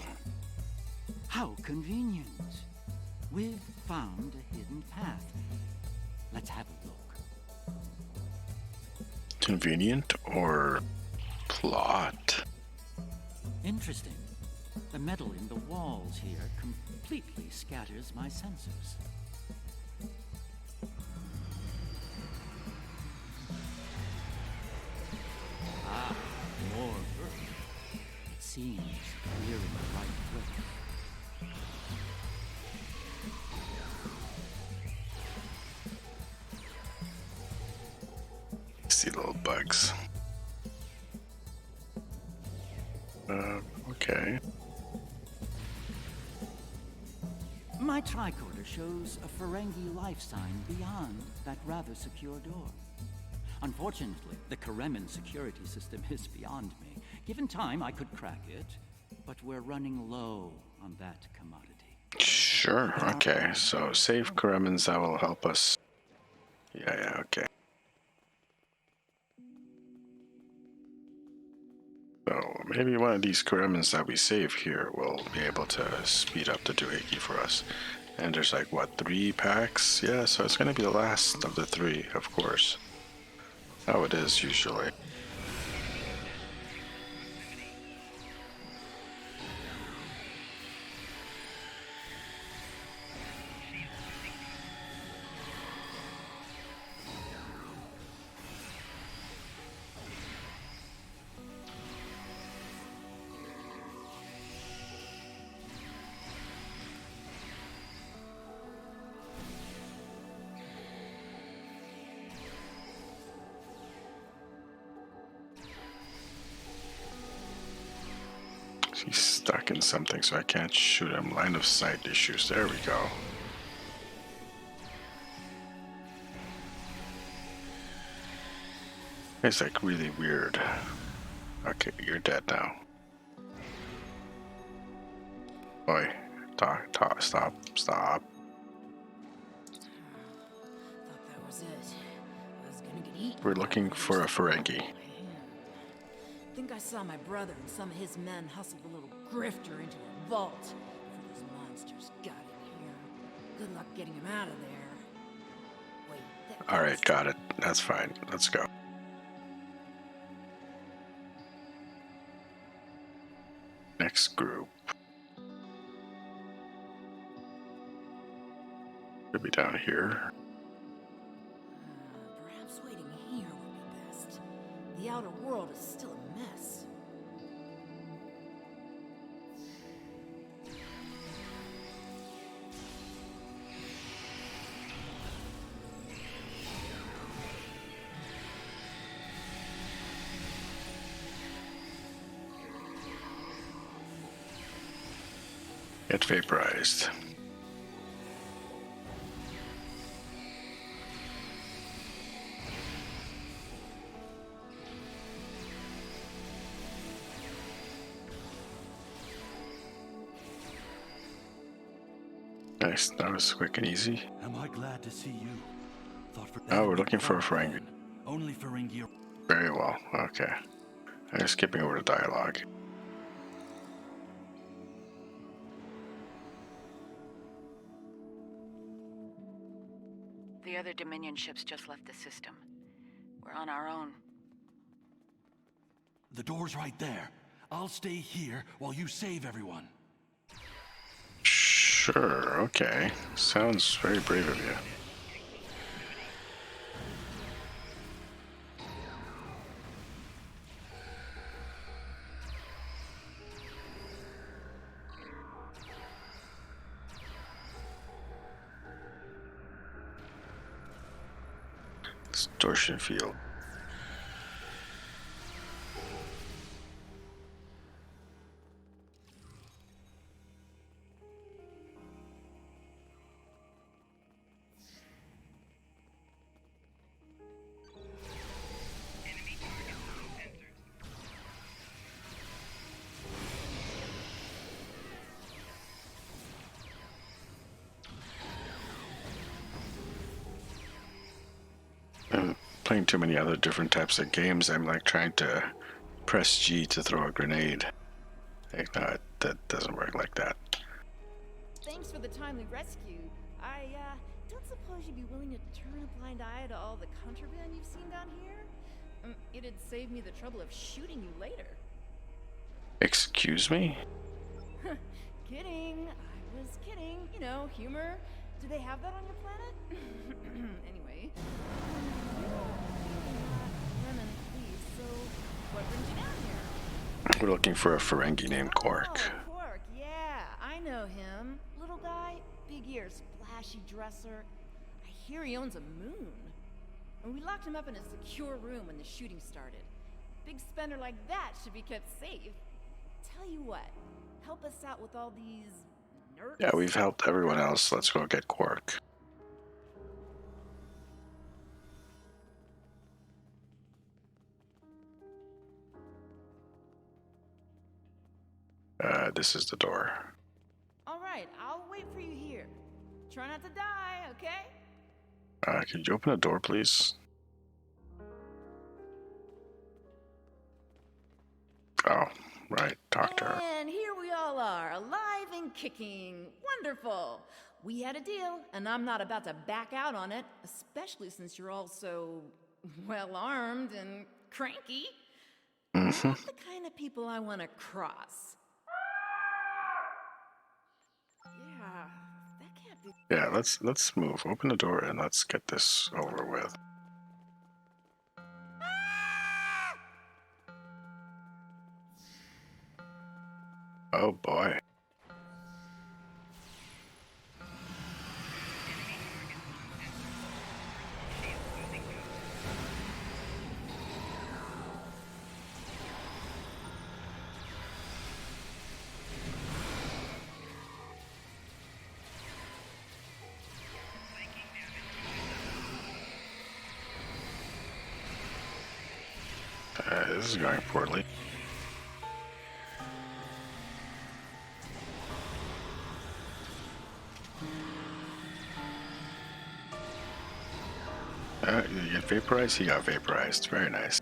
How convenient. We've found a hidden path. Let's have a look. Convenient or plot? Interesting. The metal in the walls here completely scatters my sensors. Ah, more Earth. It seems we're in the right place. See little bugs. Okay. My tricorder shows a Ferengi life sign beyond that rather secure door. Unfortunately, the Karemin security system is beyond me. Given time, I could crack it, but we're running low on that commodity. Sure, okay. So save Kremens, that will help us. Yeah, okay. So maybe one of these Kremens that we save here will be able to speed up the doohickey for us. And there's like, what, 3 packs? Yeah, so it's going to be the last of the 3, of course. How it is usually. He's stuck in something, so I can't shoot him. Line of sight issues. There we go. It's like really weird. Okay, you're dead now. Boy, stop. Thought that was it. I was gonna get eaten. We're looking for a Ferengi. Think I saw my brother and some of his men hustle the little grifter into a vault before those monsters got in here. Good luck getting him out of there. Wait, Alright, got it. That's fine. Let's go. Next group. Could be down here. perhaps waiting here would be best. The outer world is still a mess. Get vaporized. Nice, that was quick and easy. Am I glad to see you? Oh, we're looking for a Ferengi. Only Ferengi. Very well, okay. I'm just skipping over the dialogue. The other Dominion ships just left the system. We're on our own. The door's right there. I'll stay here while you save everyone. Sure, okay. Sounds very brave of you. Distortion field. I'm playing too many other different types of games. I'm like trying to press G to throw a grenade. Like, no, that doesn't work like that. Thanks for the timely rescue. I don't suppose you'd be willing to turn a blind eye to all the contraband you've seen down here? It'd save me the trouble of shooting you later. Excuse me? Kidding. I was kidding. You know, humor. Do they have that on your planet? Anyway. Lemon, please. So, what brings you down here? We're looking for a Ferengi named Quark. Oh, Quark. Yeah, I know him. Little guy, big ears, flashy dresser. I hear he owns a moon. And we locked him up in a secure room when the shooting started. Big spender like that should be kept safe. Tell you what, help us out with all these nerds. Yeah, we've helped everyone else. Let's go get Quark. This is the door. All right, I'll wait for you here. Try not to die, okay? Could you open the door, please? Oh, right, talk to her. And here we all are, alive and kicking. Wonderful. We had a deal, and I'm not about to back out on it, especially since you're all so well-armed and cranky. Not the kind of people I want to cross. Yeah, that can't be... Yeah, let's move. Open the door and let's get this over with. Oh boy. this is going poorly. You get vaporized? He got vaporized. Very nice.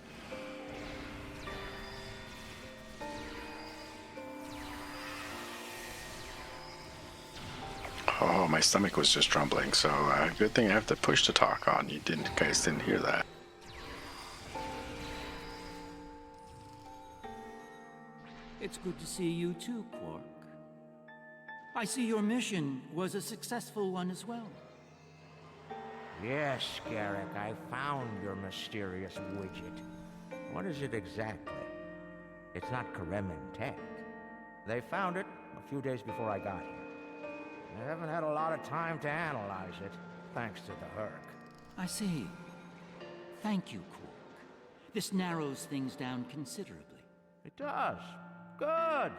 Oh, my stomach was just rumbling, so good thing I have to push to talk on. You guys didn't hear that. It's good to see you too, Quark. I see your mission was a successful one as well. Yes, Garrick, I found your mysterious widget. What is it exactly? It's not Kremen tech. They found it a few days before I got here. I haven't had a lot of time to analyze it, thanks to the Herc. I see. Thank you, Quark. This narrows things down considerably. It does. Good.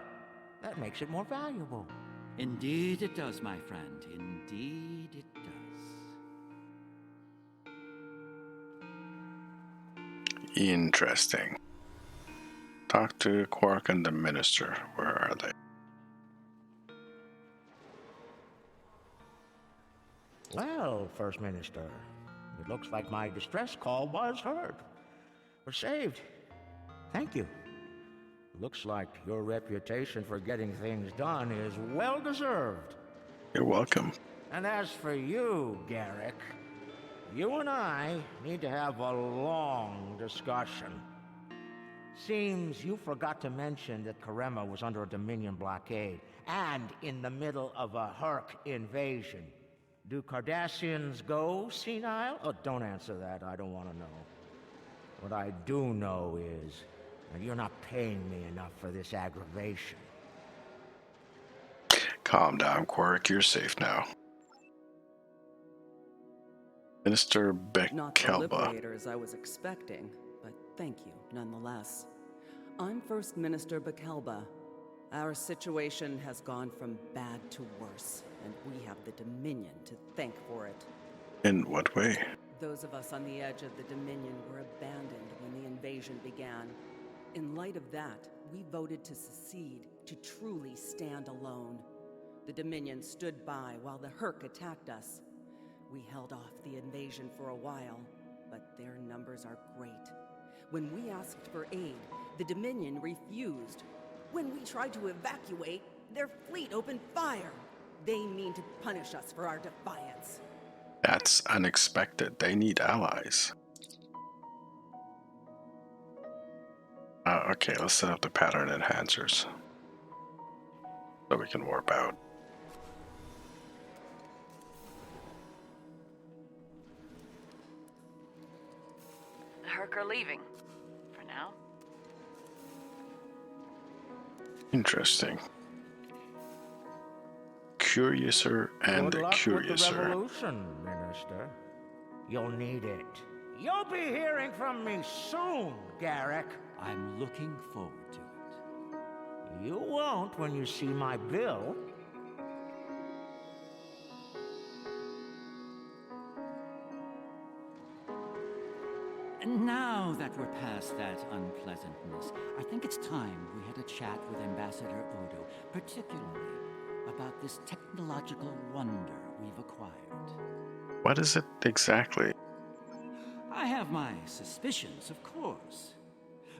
That makes it more valuable. Indeed it does, my friend. Indeed it does. Interesting. Talk to Quark and the Minister. Where are they? Well, First Minister, it looks like my distress call was heard. We're saved. Thank you. Looks like your reputation for getting things done is well deserved. You're welcome. And as for you, Garrick, you and I need to have a long discussion. Seems you forgot to mention that Karema was under a Dominion blockade and in the middle of a Herc invasion. Do Cardassians go senile? Oh, don't answer that. I don't want to know. What I do know is that you're not paying me enough for this aggravation. Calm down, Quark. You're safe now. Minister Not the Bekelba. liberators I was expecting, but thank you nonetheless. I'm First Minister Bekelba. Our situation has gone from bad to worse, and we have the Dominion to thank for it. In what way? Those of us on the edge of the Dominion were abandoned when the invasion began. In light of that, we voted to secede, to truly stand alone. The Dominion stood by while the Herc attacked us. We held off the invasion for a while, but their numbers are great. When we asked for aid, the Dominion refused. When we tried to evacuate, their fleet opened fire. They mean to punish us for our defiance. That's unexpected. They need allies. Okay, let's set up the pattern enhancers so we can warp out. The Herc are leaving. For now. Interesting. Curiouser and Good luck curiouser. with the revolution, Minister. You'll need it. You'll be hearing from me soon, Garrick. I'm looking forward to it. You won't when you see my bill. And now that we're past that unpleasantness, I think it's time we had a chat with Ambassador Odo, particularly about this technological wonder we've acquired. What is it exactly? I have my suspicions, of course.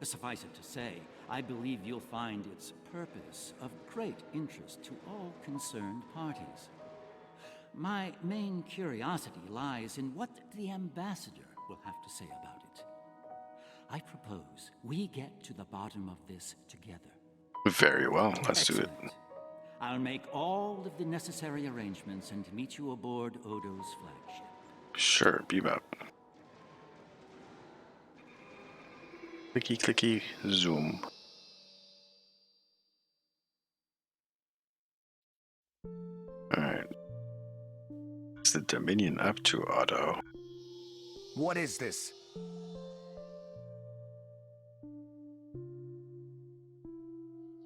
Suffice it to say, I believe you'll find its purpose of great interest to all concerned parties. My main curiosity lies in what the ambassador will have to say about it. I propose we get to the bottom of this together. Very well, let's do it. I'll make all of the necessary arrangements and meet you aboard Odo's flagship. Sure, beam up. Clicky, clicky, zoom. Alright. What's the Dominion up to, Otto? What is this?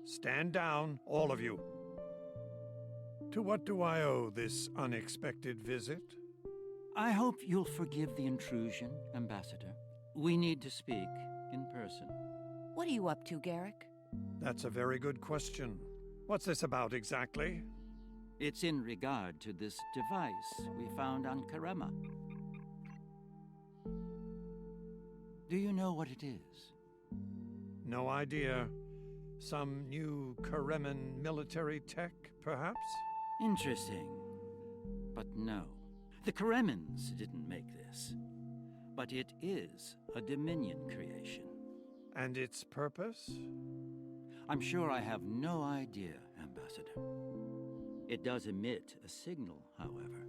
Stand down, all of you. To what do I owe this unexpected visit? I hope you'll forgive the intrusion, Ambassador. We need to speak in person. What are you up to, Garrick? That's a very good question. What's this about exactly? It's in regard to this device we found on Karema. Do you know what it is? No idea. Some new Kareman military tech, perhaps? Interesting. But no. The Karemans didn't make this. But it is a Dominion creation. And its purpose? I'm sure I have no idea, Ambassador. It does emit a signal, however.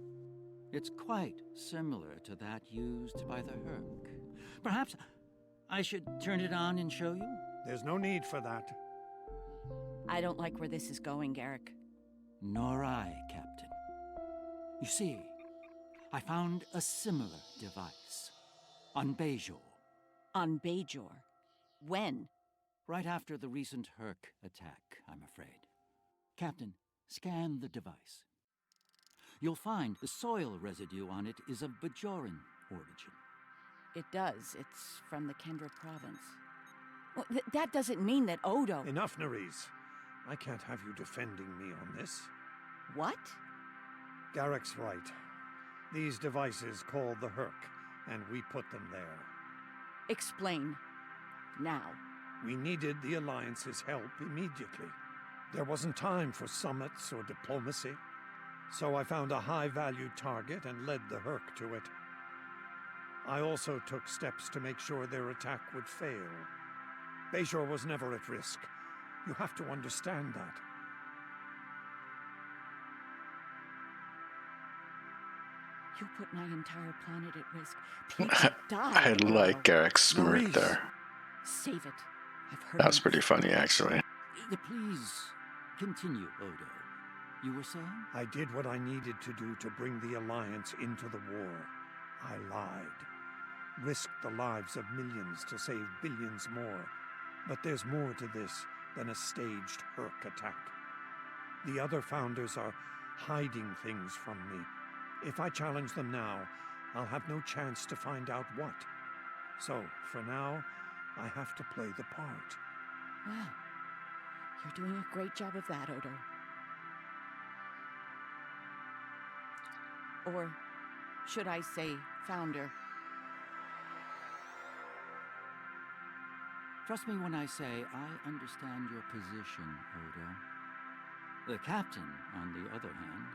It's quite similar to that used by the Herc. Perhaps I should turn it on and show you? There's no need for that. I don't like where this is going, Garrick. Nor I, Captain. You see, I found a similar device on Bajor. On Bajor? When? Right after the recent Herc attack, I'm afraid. Captain, scan the device. You'll find the soil residue on it is of Bajoran origin. It does. It's from the Kendra province. Well, that doesn't mean that Odo... Enough, Nerys. I can't have you defending me on this. What? Garrick's right. These devices called the Herc, and we put them there. Explain. Now. We needed the Alliance's help immediately. There wasn't time for summits or diplomacy. So I found a high-value target and led the Herc to it. I also took steps to make sure their attack would fail. Bajor was never at risk. You have to understand that. You put my entire planet at risk. People die. I like Garrick's smirk Nerys. there. Save it. I've heard That was pretty funny, actually. Please, continue, Odo. You were saying? I did what I needed to do to bring the Alliance into the war. I lied. Risked the lives of millions to save billions more. But there's more to this than a staged Herc attack. The other founders are hiding things from me. If I challenge them now, I'll have no chance to find out what. So, for now, I have to play the part. Well, you're doing a great job of that, Odo. Or should I say, founder? Trust me when I say I understand your position, Odo. The captain, on the other hand...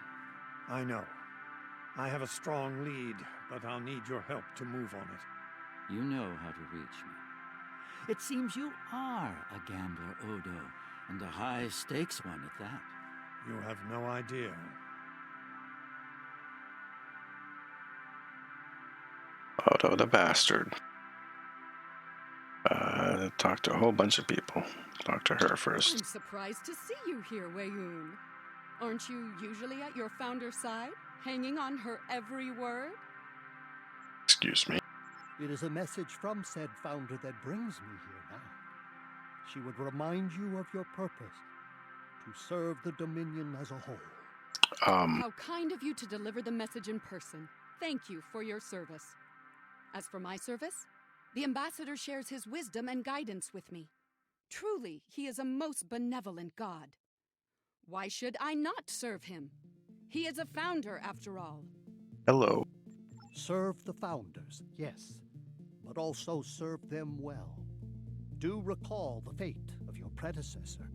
I know. I have a strong lead, but I'll need your help to move on it. You know how to reach me. It seems you are a gambler, Odo, and a high-stakes one at that. You have no idea. Odo the bastard. Talk to a whole bunch of people. Talk to her first. I'm surprised to see you here, Weyoun. Aren't you usually at your founder's side, hanging on her every word? Excuse me. It is a message from said founder that brings me here now. She would remind you of your purpose, to serve the Dominion as a whole. How kind of you to deliver the message in person. Thank you for your service. As for my service, the ambassador shares his wisdom and guidance with me. Truly, he is a most benevolent god. Why should I not serve him? He is a founder, after all. Hello. Serve the founders, yes, but also serve them well. Do recall the fate of your predecessor.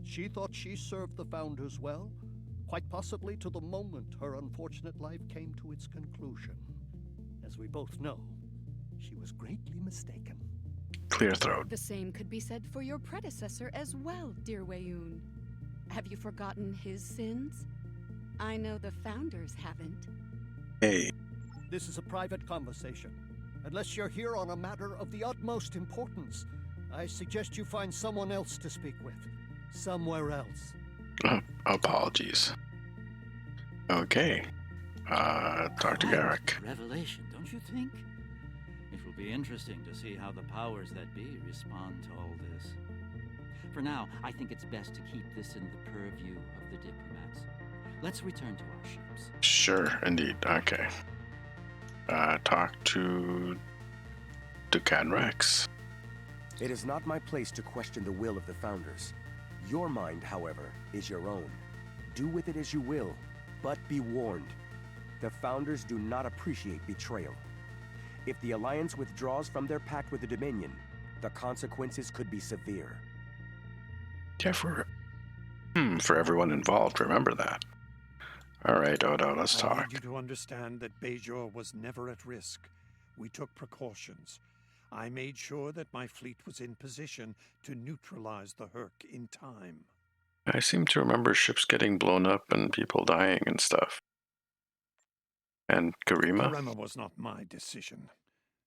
She thought she served the founders well, quite possibly to the moment her unfortunate life came to its conclusion. As we both know, she was greatly mistaken. Clear throat. The same could be said for your predecessor as well, dear Weyoun. Have you forgotten his sins? I know the founders haven't. Hey. This is a private conversation. Unless you're here on a matter of the utmost importance, I suggest you find someone else to speak with. Somewhere else. Apologies. Okay. Talk to Garrick. Revelation, don't you think? It will be interesting to see how the powers that be respond to all this. For now, I think it's best to keep this in the purview of the diplomats. Let's return to our ships. Sure, indeed. Okay. Talk to Ducan Rex. It is not my place to question the will of the Founders. Your mind, however, is your own. Do with it as you will, but be warned. The Founders do not appreciate betrayal. If the Alliance withdraws from their pact with the Dominion, the consequences could be severe. Yeah, for everyone involved, remember that. All right, Odo, let's I talk. need you to understand that Bajor was never at risk. We took precautions. I made sure that my fleet was in position to neutralize the Herc in time. I seem to remember ships getting blown up and people dying and stuff. And Karima? Karima was not my decision.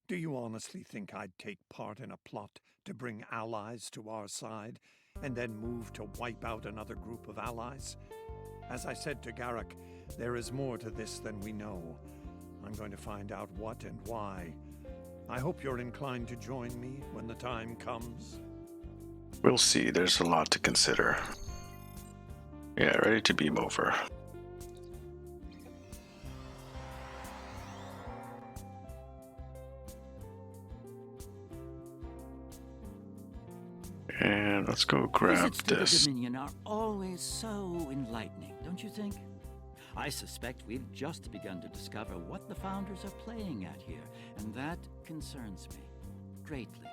Do you honestly think I'd take part in a plot to bring allies to our side, and then move to wipe out another group of allies? As I said to Garrick, there is more to this than we know. I'm going to find out what and why. I hope you're inclined to join me when the time comes. We'll see, there's a lot to consider. Yeah, ready to beam over. And let's go grab Visits to this. the Dominion are always so enlightening, don't you think? I suspect we've just begun to discover what the Founders are playing at here, and that concerns me greatly.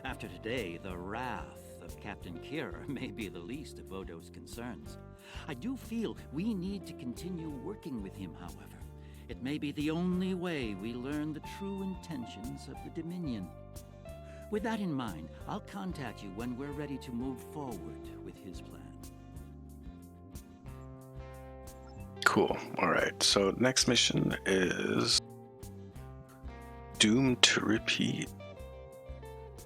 After today, the wrath of Captain Kira may be the least of Odo's concerns. I do feel we need to continue working with him, however. It may be the only way we learn the true intentions of the Dominion. With that in mind, I'll contact you when we're ready to move forward with his plan. Cool. Alright, so next mission is Doomed to Repeat.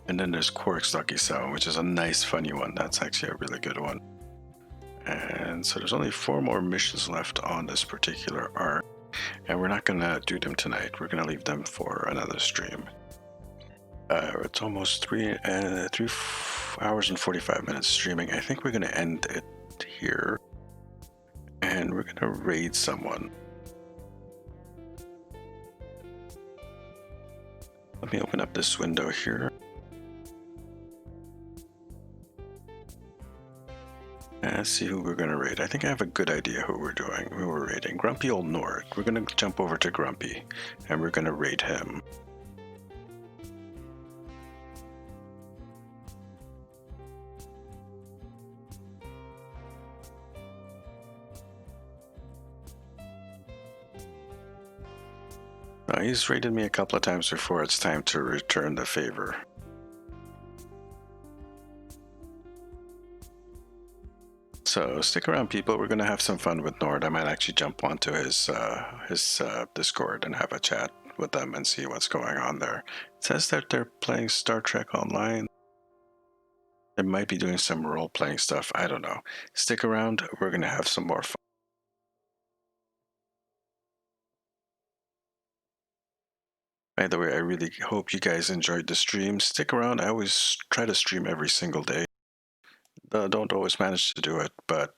And then there's Quark's Lucky 7, which is a nice, funny one. That's actually a really good one. And so there's only 4 more missions left on this particular arc. And we're not going to do them tonight. We're going to leave them for another stream. It's almost 3 hours and 45 minutes streaming. I think we're going to end it here. And we're going to raid someone. Let me open up this window here. And see who we're going to raid. I think I have a good idea who we're raiding. Grumpy Old Nord. We're going to jump over to Grumpy. And we're going to raid him. He's raided me a couple of times before. It's time to return the favor. So stick around, people. We're going to have some fun with Nord. I might actually jump onto his Discord and have a chat with them and see what's going on there. It says that they're playing Star Trek Online. They might be doing some role-playing stuff. I don't know. Stick around. We're going to have some more fun. By the way, I really hope you guys enjoyed the stream. Stick around. I always try to stream every single day. Don't always manage to do it, but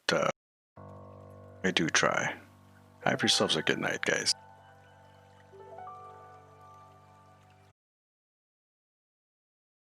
I do try. Have yourselves a good night, guys.